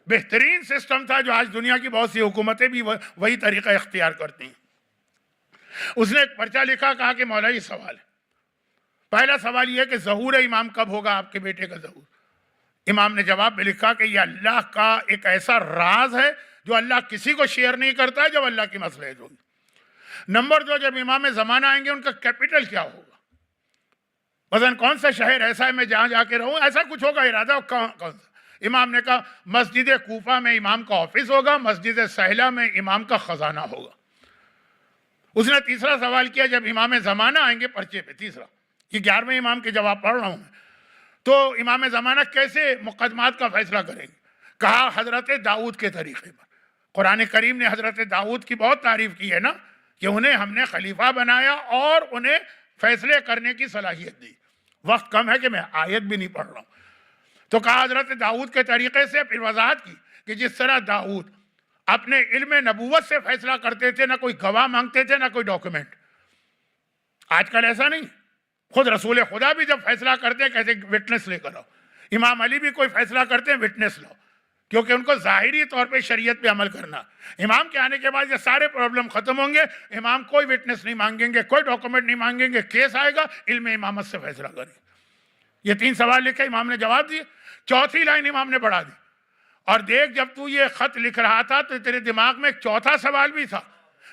Speaker 2: بہترین سسٹم تھا، جو آج دنیا کی بہت سی حکومتیں بھی وہی طریقہ اختیار کرتی ہیں. اس نے ایک پرچہ لکھا، کہا کہ مولا یہ سوال ہے. پہلا سوال یہ ہے کہ ظہور امام کب ہوگا، آپ کے بیٹے کا ظہور. امام نے جواب میں لکھا کہ یہ اللہ کا ایک ایسا راز ہے جو اللہ کسی کو شیئر نہیں کرتا ہے جب اللہ کی مصلحت ہوگی. نمبر 2، جب امام زمانہ آئیں گے ان کا کیپٹل کیا ہوگا، مثلا کون سا شہر ایسا ہے میں جہاں جا کے رہوں، ایسا کچھ ہوگا ارادہ کون سا. امام نے کہا مسجد کوفہ میں امام کا آفس ہوگا، مسجد سہلہ میں امام کا خزانہ ہوگا. اس نے تیسرا سوال کیا، جب امام زمانہ آئیں گے پرچے پہ، تیسرا، یہ 11ویں امام کے جواب پڑھ رہا ہوں میں، تو امام زمانہ کیسے مقدمات کا فیصلہ کریں گے. کہا حضرت داؤد کے طریقے پر. قرآن کریم نے حضرت داؤد کی بہت تعریف کی ہے نا، کہ انہیں ہم نے خلیفہ بنایا اور انہیں فیصلے کرنے کی صلاحیت دی. وقت کم ہے کہ میں آیت بھی نہیں پڑھ رہا ہوں. تو کہا حضرت داؤد کے طریقے سے. پھر وضاحت کی کہ جس طرح داؤد اپنے علم نبوت سے فیصلہ کرتے تھے، نہ کوئی گواہ مانگتے تھے نہ کوئی ڈاکومنٹ. آج کل ایسا نہیں، خود رسول خدا بھی جب فیصلہ کرتے ہیں کہتے وٹنس لے کر آؤ. امام علی بھی کوئی فیصلہ کرتے ہیں وٹنس لاؤ، کیونکہ ان کو ظاہری طور پہ شریعت پہ عمل کرنا. امام کے آنے کے بعد یہ سارے پرابلم ختم ہوں گے. امام کوئی وٹنس نہیں مانگیں گے، کوئی ڈاکومنٹ نہیں مانگیں گے، کیس آئے گا، علم امامت سے فیصلہ کریں. یہ 3 سوال لکھے، امام نے جواب دیے. چوتھی لائن امام نے بڑھا دی، اور دیکھ جب تو یہ خط لکھ رہا تھا تو تیرے دماغ میں ایک چوتھا سوال بھی تھا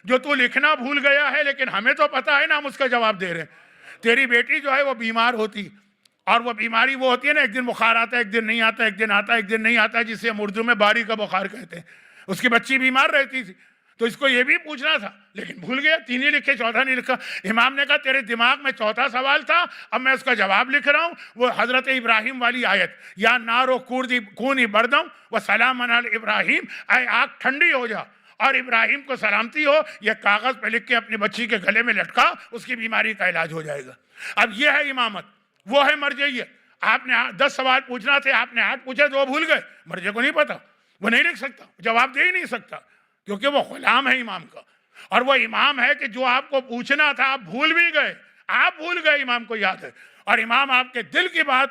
Speaker 2: جو تو لکھنا بھول گیا ہے، لیکن ہمیں تو پتا ہے نا، ہم اس کا جواب دے رہے ہیں. تیری بیٹی جو ہے وہ بیمار ہوتی، اور وہ بیماری وہ ہوتی ہے نا، ایک دن بخار آتا ہے، ایک دن نہیں آتا، ایک دن آتا ہے، ایک دن نہیں آتا، جسے ہم اردو میں باری کا بخار کہتے ہیں. اس کی بچی بیمار رہتی تھی، تو اس کو یہ بھی پوچھنا تھا لیکن بھول گیا. 3 ہی لکھے، چوتھا نہیں لکھا. امام نے کہا تیرے دماغ میں چوتھا سوال تھا، اب میں اس کا جواب لکھ رہا ہوں. وہ حضرت ابراہیم والی آیت، یا نارو کونی بردم و سلام علی ابراہیم، اے آگ ٹھنڈی ہو جا اور ابراہیم کو سلامتی ہو. یہ کاغذ پہ لکھ کے اپنی بچی کے گلے میں لٹکا، اس کی بیماری کا علاج ہو جائے گا. اب یہ ہے امامت، وہ ہے مرجعیت. آپ نے 10 سوال پوچھنا تھے، آپ نے 8 پوچھے تو وہ بھول گئے. مرجع کو نہیں پتا، وہ نہیں لکھ سکتا، جواب دے ہی نہیں سکتا، کیونکہ وہ غلام ہے امام کا. اور وہ امام ہے کہ جو آپ کو پوچھنا تھا آپ بھول بھی گئے. آپ بھول گئے، امام کو یاد ہے. اور امام آپ کے دل کی بات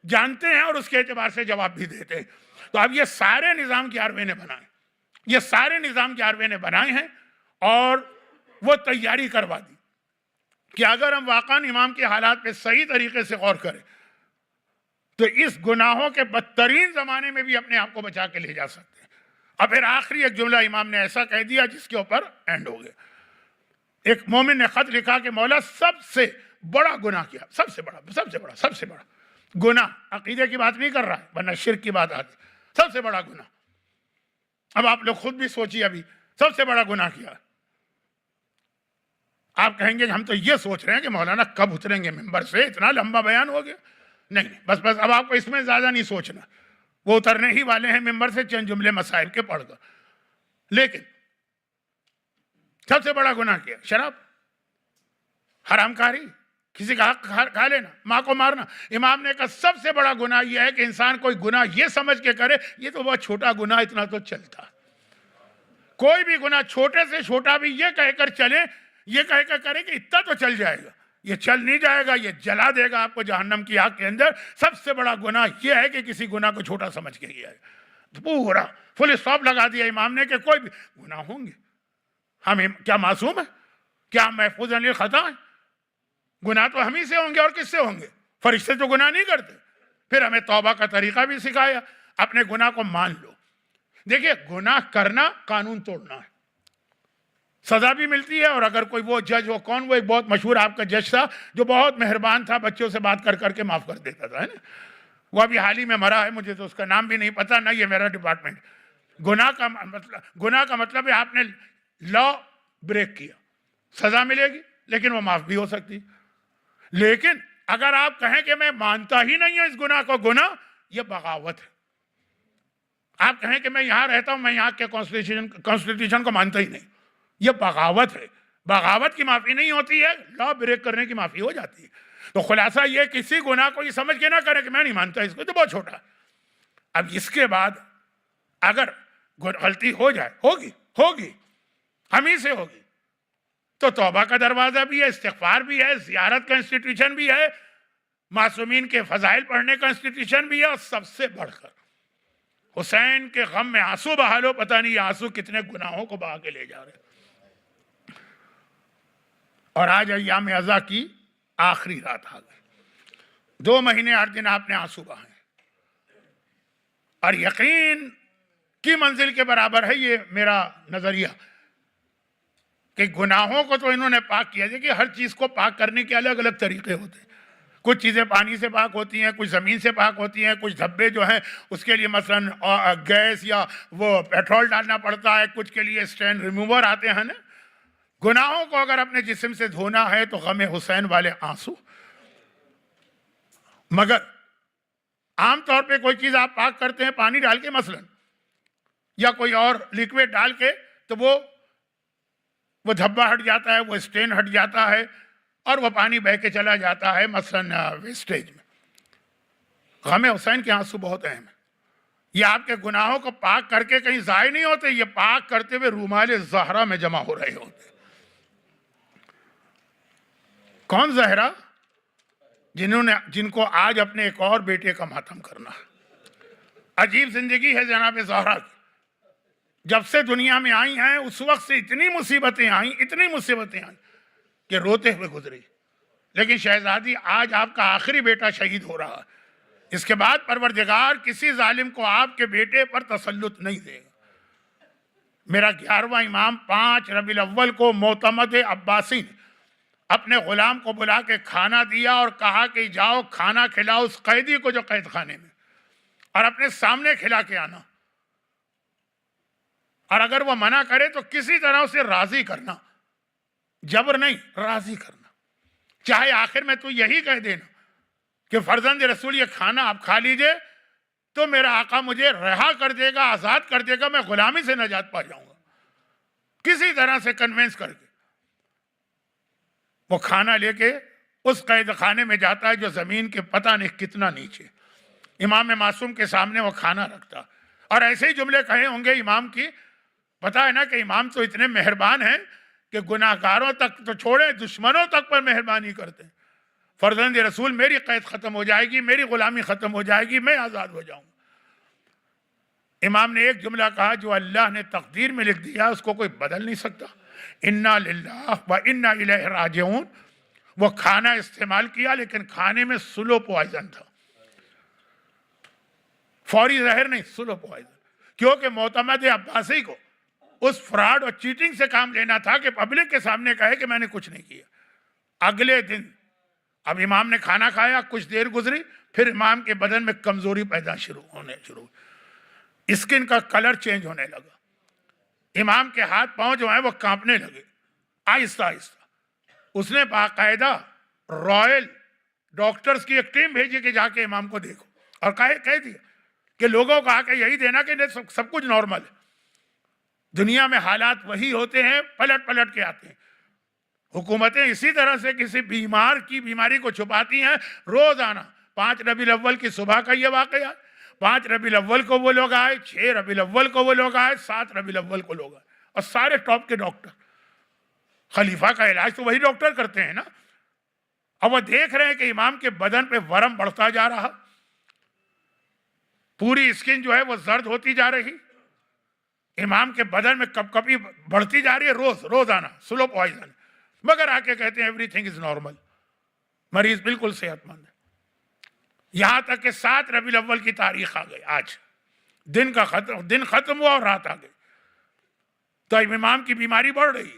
Speaker 2: جانتے ہیں اور اس کے اعتبار سے جواب بھی دیتے ہیں. تو اب یہ سارے نظام 11ویں نے بنائے، یہ سارے نظام 11ویں نے بنائے ہیں، اور وہ تیاری کروا دی کہ اگر ہم واقعا امام کے حالات پہ صحیح طریقے سے غور کریں تو اس گناہوں کے بدترین زمانے میں بھی اپنے آپ کو بچا کے لے جا سکتے ہیں. اور پھر آخری ایک جملہ امام نے ایسا کہہ دیا جس کے اوپر اینڈ ہو گیا. ایک مومن نے خط لکھا کہ مولا سب سے بڑا گناہ کیا، سب سے بڑا گناہ. عقیدے کی بات نہیں کر رہا ہے ورنہ شرک کی بات آتی. سب سے بڑا گناہ. اب آپ لوگ خود بھی سوچیے، ابھی سب سے بڑا گناہ کیا. آپ کہیں گے کہ ہم تو یہ سوچ رہے ہیں کہ مولانا کب اتریں گے ممبر سے، اتنا لمبا بیان ہو گیا. نہیں، بس اب آپ کو اس میں زیادہ نہیں سوچنا، وہ اترنے ہی والے ہیں ممبر سے چند جملے مسائل کے پڑھ کر. لیکن سب سے بڑا گناہ کیا؟ شراب، حرام کاری، کسی کا حق کھا لینا، ماں کو مارنا. امام نے کہا سب سے بڑا گناہ یہ ہے کہ انسان کوئی گناہ یہ سمجھ کے کرے یہ تو بہت چھوٹا گناہ، اتنا تو چلتا. کوئی بھی گناہ چھوٹے سے چھوٹا بھی یہ کہہ کر چلے، یہ کہہ کر کرے کہ اتنا تو چل جائے گا، یہ چل نہیں جائے گا، یہ جلا دے گا آپ کو جہنم کی آگ کے اندر. سب سے بڑا گناہ یہ ہے کہ کسی گناہ کو چھوٹا سمجھ کے کیا ہے. پورا فل اسٹاپ لگا دیا امام نے کہ کوئی بھی گناہ ہوں گے. ہم کیا معصوم ہیں؟ کیا ہم محفوظ عن الخطا ہیں؟ گناہ تو ہم ہی سے ہوں گے، اور کس سے ہوں گے؟ فرشتے تو گناہ نہیں کرتے. پھر ہمیں توبہ کا طریقہ بھی سکھایا، اپنے گناہ کو مان لو. دیکھیے، گناہ کرنا قانون توڑنا ہے. سزا بھی ملتی ہے، اور اگر کوئی وہ جج ہو، کون وہ ایک بہت مشہور آپ کا جج تھا جو بہت مہربان تھا، بچوں سے بات کر کے معاف کر دیتا تھا، ہے نا؟ وہ ابھی حال ہی میں مرا ہے، مجھے تو اس کا نام بھی نہیں پتا، نہ یہ میرا ڈپارٹمنٹ۔ گناہ کا مطلب ہے آپ نے لا بریک کیا، سزا ملے گی لیکن وہ معاف بھی ہو سکتی۔ لیکن اگر آپ کہیں کہ میں مانتا ہی نہیں ہوں اس گناہ کو، گناہ یہ بغاوت ہے۔ آپ کہیں کہ میں یہاں رہتا ہوں، میں یہاں کے کانسٹیٹیوشن کو مانتا ہی نہیں، یہ بغاوت ہے۔ بغاوت کی معافی نہیں ہوتی ہے، لا بریک کرنے کی معافی ہو جاتی ہے۔ تو خلاصہ یہ کسی گناہ کو یہ سمجھ کے نہ کرے کہ میں نہیں مانتا اس کو، تو بہت چھوٹا۔ اب اس کے بعد اگر غلطی ہو جائے، ہوگی ہم ہی سے ہوگی، تو توبہ کا دروازہ بھی ہے، استغفار بھی ہے، زیارت کا انسٹیٹیوشن بھی ہے، معصومین کے فضائل پڑھنے کا انسٹیٹیوشن بھی ہے، اور سب سے بڑھ کر حسین کے غم میں آنسو بہا لو، پتہ نہیں یہ آنسو کتنے گناہوں کو بہا کے لے جا رہے۔ اور آج ایام عزا کی آخری رات آ گئی، 2 مہینے 8 دن آپ نے آنسو بہائے، اور یقین کی منزل کے برابر ہے یہ میرا نظریہ کہ گناہوں کو تو انہوں نے پاک کیا۔ دیکھیے ہر چیز کو پاک کرنے کے الگ الگ طریقے ہوتے ہیں، کچھ چیزیں پانی سے پاک ہوتی ہیں، کچھ زمین سے پاک ہوتی ہیں، کچھ دھبے جو ہیں اس کے لیے مثلاً گیس یا وہ پیٹرول ڈالنا پڑتا ہے، کچھ کے لیے سٹین ریموور آتے ہیں نا۔ گناہوں کو اگر اپنے جسم سے دھونا ہے تو غم حسین والے آنسو۔ مگر عام طور پہ کوئی چیز آپ پاک کرتے ہیں پانی ڈال کے مثلاً، یا کوئی اور لیکوڈ ڈال کے، تو وہ دھبا ہٹ جاتا ہے، وہ سٹین ہٹ جاتا ہے، اور وہ پانی بہہ کے چلا جاتا ہے مثلاً ویسٹیج میں۔ غم حسین کے آنسو بہت اہم ہیں۔ یہ آپ کے گناہوں کو پاک کر کے کہیں ضائع نہیں ہوتے، یہ پاک کرتے ہوئے رومال زہرا میں جمع ہو رہے ہوتے۔ کون زہرا؟ جن کو آج اپنے ایک اور بیٹے کا ماتم کرنا ہے۔ عجیب زندگی ہے جناب زہرا کی، جب سے دنیا میں آئی ہیں اس وقت سے اتنی مصیبتیں آئیں کہ روتے ہوئے گزری، لیکن شہزادی آج آپ کا آخری بیٹا شہید ہو رہا ہے، اس کے بعد پروردگار کسی ظالم کو آپ کے بیٹے پر تسلط نہیں دے گا۔ میرا 11واں امام 5 ربیع الاول کو معتمد عباسی نے اپنے غلام کو بلا کے کھانا دیا اور کہا کہ جاؤ کھانا کھلاؤ اس قیدی کو جو قید خانے میں، اور اپنے سامنے کھلا کے آنا، اور اگر وہ منع کرے تو کسی طرح اسے راضی کرنا، جبر نہیں، راضی کرنا، چاہے آخر میں تو یہی کہہ دینا کہ فرزند رسول یہ کھانا آپ کھا لیجئے تو میرا آقا مجھے رہا کر دے گا، آزاد کر دے گا، میں غلامی سے نجات پا جاؤں گا، کسی طرح سے کنونس کر کے۔ وہ کھانا لے کے اس قید خانے میں جاتا ہے جو زمین کے پتہ نہیں کتنا نیچے، امام معصوم کے سامنے وہ کھانا رکھتا، اور ایسے ہی جملے کہے ہوں گے امام کی، پتہ ہے نا کہ امام تو اتنے مہربان ہیں کہ گناہگاروں تک تو چھوڑے، دشمنوں تک پر مہربانی کرتے ہیں۔ فرزند رسول میری قید ختم ہو جائے گی، میری غلامی ختم ہو جائے گی، میں آزاد ہو جاؤں گا۔ امام نے ایک جملہ کہا جو اللہ نے تقدیر میں لکھ دیا اس کو کوئی بدل نہیں سکتا، انا للہ و انا الیہ راجعون۔ وہ کھانا استعمال کیا لیکن کھانے میں سلو پوائزن تھا، فوری زہر نہیں، سلو پوائزن، کیونکہ معتمد عباسی کو اس فراڈ اور چیٹنگ سے کام لینا تھا کہ پبلک کے سامنے کہے کہ میں نے کچھ نہیں کیا۔ اگلے دن اب امام نے کھانا کھایا، کچھ دیر گزری، پھر امام کے بدن میں کمزوری پیدا ہونے شروع، اسکن کا کلر چینج ہونے لگا، امام کے ہاتھ پاؤں جو ہیں وہ کانپنے لگے آہستہ آہستہ۔ اس نے باقاعدہ رائل ڈاکٹرز کی ایک ٹیم بھیجی کہ جا کے امام کو دیکھو، اور کہہ دیا کہ لوگوں کو آ کے یہی دینا کہ سب کچھ نارمل ہے۔ دنیا میں حالات وہی ہوتے ہیں، پلٹ پلٹ کے آتے ہیں۔ حکومتیں اسی طرح سے کسی بیمار کی بیماری کو چھپاتی ہیں۔ روزانہ 5 ربیع الاول کی صبح کا یہ واقعہ، 5 ربیع الاول کو وہ لوگ آئے، 6 ربیع الاول کو وہ لوگ آئے، 7 ربیع الاول کو لوگ آئے، اور سارے ٹاپ کے ڈاکٹر۔ خلیفہ کا علاج تو وہی ڈاکٹر کرتے ہیں نا۔ اور وہ دیکھ رہے ہیں کہ امام کے بدن پہ ورم بڑھتا جا رہا، پوری اسکن جو ہے وہ زرد ہوتی جا رہی، امام کے بدن میں کپ کپی بڑھتی جا رہی ہے، روزانہ سلو پوائزن، مگر آ کے کہتے ہیں ایوری تھنگ از نارمل، مریض بالکل صحت مند ہے۔ یہاں تک کہ 7 ربیع الاول کی تاریخ آ گئی، آج دن ختم ہوا اور رات آ گئی، تو امام کی بیماری بڑھ رہی،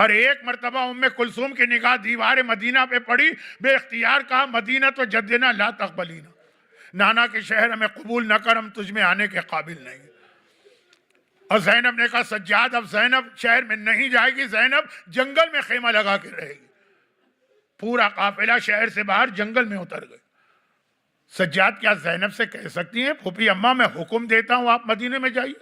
Speaker 2: اور ایک مرتبہ ام کلثوم کی نگاہ دیوار مدینہ پہ پڑی، بے اختیار کہا مدینہ تو جدنا لا تقبلینا، نانا کے شہر ہمیں قبول نہ کر، ہم تجھ میں آنے کے قابل نہیں۔ اور زینب نے کہا سجاد اب زینب شہر میں نہیں جائے گی، زینب جنگل میں خیمہ لگا کے رہے گی۔ پورا قافلہ شہر سے باہر جنگل میں اتر گئے۔ سجاد کیا زینب سے کہہ سکتی ہیں پھوپھی اماں میں حکم دیتا ہوں آپ مدینے میں جائیے؟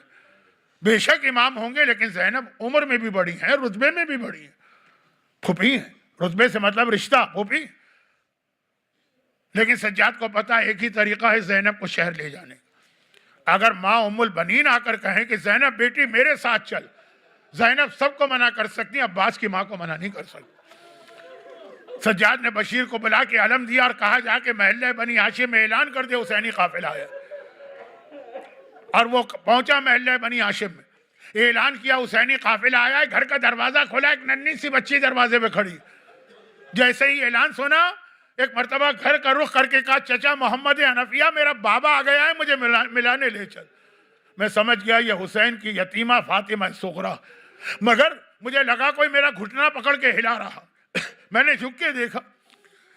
Speaker 2: بے شک امام ہوں گے لیکن زینب عمر میں بھی بڑی ہیں، رتبے میں بھی بڑی ہیں، پھوپھی ہیں، رتبے سے مطلب رشتہ پھوپھی۔ لیکن سجاد کو پتا ایک ہی طریقہ ہے زینب کو شہر لے جانے کا۔ اگر ماں ام البنین آ کر کہیں کہ زینب بیٹی میرے ساتھ چل، زینب سب کو منع کر سکتی ہیں، عباس کی ماں کو منع نہیں کر سکتی۔ سجاد نے بشیر کو بلا کے علم دیا اور کہا جا کے محلہ بنی ہاشم میں اعلان کر دے حسینی قافلہ آیا۔ اور وہ پہنچا محلہ بنی ہاشم میں، اعلان کیا حسینی قافلہ آیا ہے۔ گھر کا دروازہ کھولا، ایک ننھی سی بچی دروازے پہ کھڑی، جیسے ہی اعلان سنا ایک مرتبہ گھر کا رخ کر کے کہا چچا محمد حنفیہ میرا بابا آ گیا ہے، مجھے ملانے لے چل۔ میں سمجھ گیا یہ حسین کی یتیمہ فاطمہ صغرا، مگر مجھے لگا کوئی میرا گھٹنا پکڑ کے ہلا رہا۔ میں نے جھک کے دیکھا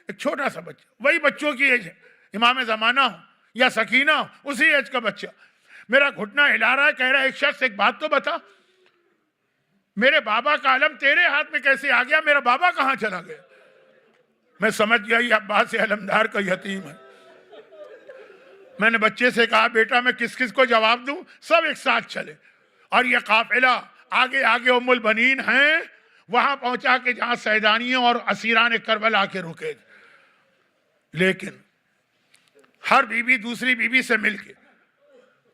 Speaker 2: ایک چھوٹا سا بچہ، وہی بچوں کی ایج ہے، امام زمانہ ہو یا سکینہ ہو اسی ایج کا بچہ، میرا گھٹنا ہلا رہا ہے، کہہ رہا ہے ایک شخص ایک بات تو بتا، میرے بابا کا علم تیرے ہاتھ میں کیسے آ گیا، میرا بابا کہاں چلا گیا؟ میں سمجھ گیا یہ عباس علمدار کا یتیم ہے۔ میں نے بچے سے کہا بیٹا میں کس کس کو جواب دوں؟ سب ایک ساتھ چلے، اور یہ قافلہ آگے آگے ام البنین ہیں، وہاں پہنچا کہ جہاں سیدانیوں اور اسیران کربلا کے رکے۔ لیکن ہر بیوی دوسری بیوی سے مل کے،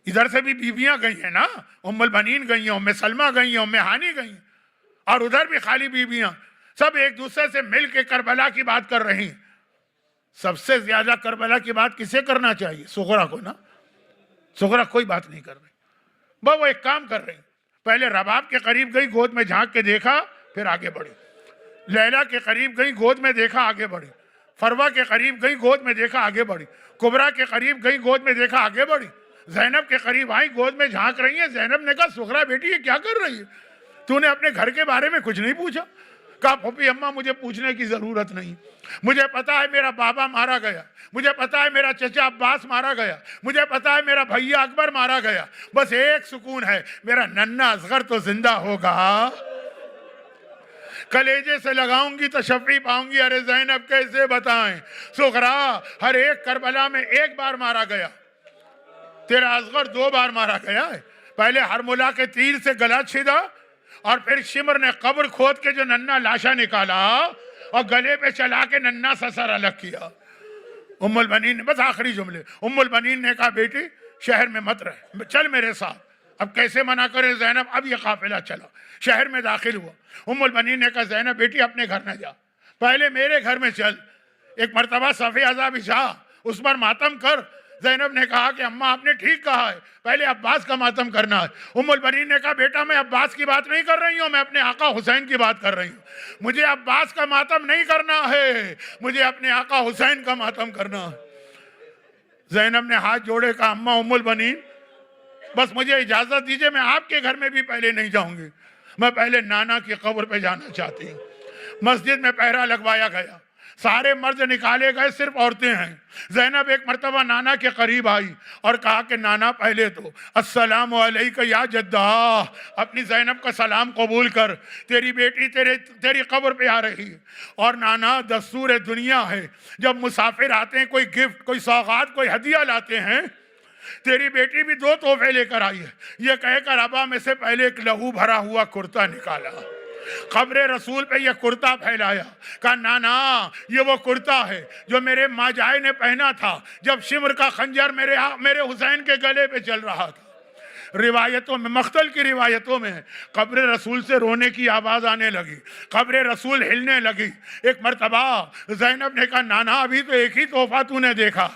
Speaker 2: ادھر سے بھی بیویاں گئی ہیں نا، ام البنین گئی ہیں، ام سلمہ گئی ہیں، ام ہانی گئی ہیں، اور ادھر بھی خالی بیویاں، سب ایک دوسرے سے مل کے کربلا کی بات کر رہی ہیں۔ سب سے زیادہ کربلا کی بات کسے کرنا چاہیے؟ صغرا کو نا۔ صغرا کوئی بات نہیں کر رہی، وہ ایک کام کر رہی، پہلے رباب کے قریب گئی، گود میں جھانک کے دیکھا، پھر آگے بڑھی۔ لیلا کے قریب گئی، گود میں دیکھا، آگے بڑھی۔ فروہ کے قریب گئی، گود میں دیکھا، آگے بڑھی۔ کبرا کے قریب گئی، گود میں دیکھا، آگے بڑھی۔ زینب کے قریب آئی، گود میں جھانک رہی ہیں۔ زینب نے کہا صغرا بیٹی یہ کیا کر رہی ہے؟ تو نے اپنے گھر کے بارے میں کچھ نہیں پوچھا؟ کہا پھوپھی اماں مجھے پوچھنے کی ضرورت نہیں، مجھے پتا ہے میرا بابا مارا گیا، مجھے پتا ہے میرا چچا عباس مارا گیا، مجھے پتا ہے میرا بھیا اکبر مارا گیا، بس ایک سکون ہے میرا ننھا اصغر تو زندہ ہوگا۔ کلیجے سے لگاؤں گی تو شفیع پاؤں گی۔ ارے زینب کیسے بتائیں، صغرا ہر ایک کربلا میں ایک بار مارا گیا، تیرا اصغر 2 بار مارا گیا ہے۔ پہلے ہرملا کے تیر سے گلا چھیدا، اور پھر شمر نے قبر کھود کے جو ننھا لاشا نکالا اور گلے پہ چلا کے ننھا سا سر الگ کیا۔ ام البنین نے بس آخری جملے، ام البنین نے کہا بیٹی شہر میں مت رہ، چل میرے ساتھ۔ اب کیسے منع کرے زینب؟ اب یہ قافلہ چلا، شہر میں داخل ہوا۔ ام البنین نے کہا زینب بیٹی اپنے گھر نہ جا، پہلے میرے گھر میں چل، ایک مرتبہ صفِ عزا بچھا، اس پر ماتم کر۔ زینب نے کہا کہ اماں آپ نے ٹھیک کہا ہے، پہلے عباس کا ماتم کرنا ہے۔ ام البنین نے کہا بیٹا میں عباس کی بات نہیں کر رہی ہوں، میں اپنے آقا حسین کی بات کر رہی ہوں۔ مجھے عباس کا ماتم نہیں کرنا ہے، مجھے اپنے آقا حسین کا ماتم کرنا ہے۔ زینب نے ہاتھ جوڑے کہا اماں ام البنین بس مجھے اجازت دیجئے، میں آپ کے گھر میں بھی پہلے نہیں جاؤں گی، میں پہلے نانا کی قبر پہ جانا چاہتی ہوں۔ مسجد میں پہرا لگوایا گیا، سارے مرد نکالے گئے، صرف عورتیں ہیں۔ زینب ایک مرتبہ نانا کے قریب آئی اور کہا کہ نانا پہلے تو السلام علیکہ یا جدہ، اپنی زینب کا سلام قبول کر، تیری بیٹی تیری قبر پہ آ رہی ہے۔ اور نانا دستور دنیا ہے، جب مسافر آتے ہیں کوئی گفٹ، کوئی سوغات، کوئی ہدیہ لاتے ہیں، تیری بیٹی بھی 2 تحفے لے کر آئی ہے۔ یہ کہہ کر ابا میں سے پہلے ایک لہو بھرا ہوا کرتا نکالا، قبر رسول پہ یہ کرتا پھیلایا، کہا نانا یہ وہ کرتا ہے جو میرے ماجائے نے پہنا تھا جب شمر کا خنجر میرے حسین کے گلے پہ چل رہا تھا۔ روایتوں میں، مختل کی روایتوں میں قبر رسول سے رونے کی آواز آنے لگی، قبر رسول ہلنے لگی۔ ایک مرتبہ زینب نے کہا نانا ابھی تو ایک ہی تحفہ تو نے دیکھا،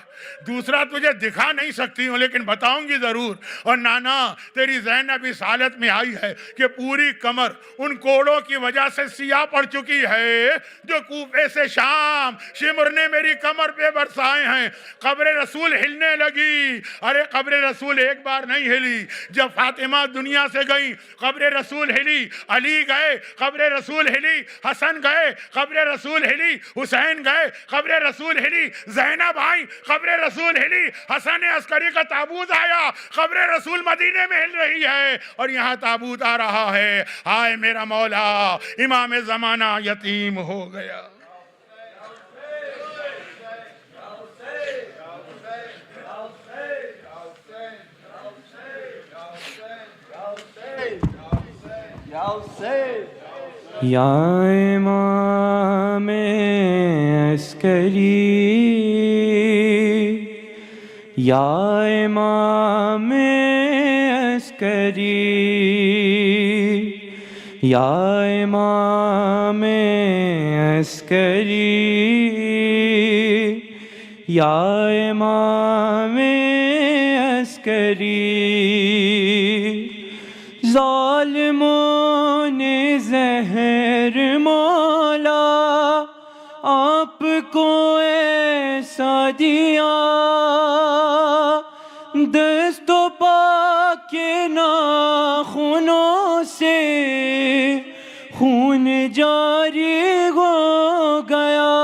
Speaker 2: دوسرا تجھے دکھا نہیں سکتی ہوں لیکن بتاؤں گی ضرور. اور نانا تیری زینب اس حالت میں آئی ہے کہ پوری کمر ان کوڑوں کی وجہ سے سیاہ پڑ چکی ہے جو کوفے سے شام شمر نے میری کمر پہ برسائے ہیں. قبر رسول ہلنے لگی. ارے قبر رسول ایک بار نہیں ہلی. جب فاطمہ دنیا سے گئی قبر رسول ہلی, علی گئے قبر رسول ہلی, حسن گئے قبر رسول ہلی, حسین گئے قبر رسول ہلی, زینب آئی قبر رسول ہلی, حسن عسکری کا تابوت آیا قبر رسول مدینے میں ہل رہی ہے اور یہاں تابوت آ رہا ہے. ہائے میرا مولا امام زمانہ یتیم ہو گیا.
Speaker 1: یا امام عسکری, یا امام عسکری, یا امام عسکری, یا امام عسکری. ظالموں نے زہر مولا آپ کو ایسا دیا, دست و پا کے ناخنوں سے خون جاری ہو گیا.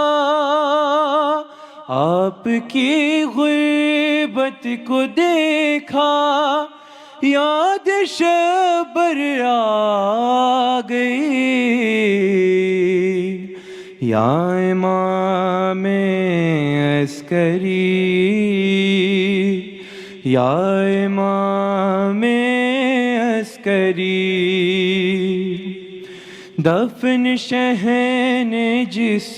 Speaker 1: آپ کی غیبت کو دیکھا یاد شبر آ گئی. یا امام عسکری, یا امام عسکری. دفن شہن جس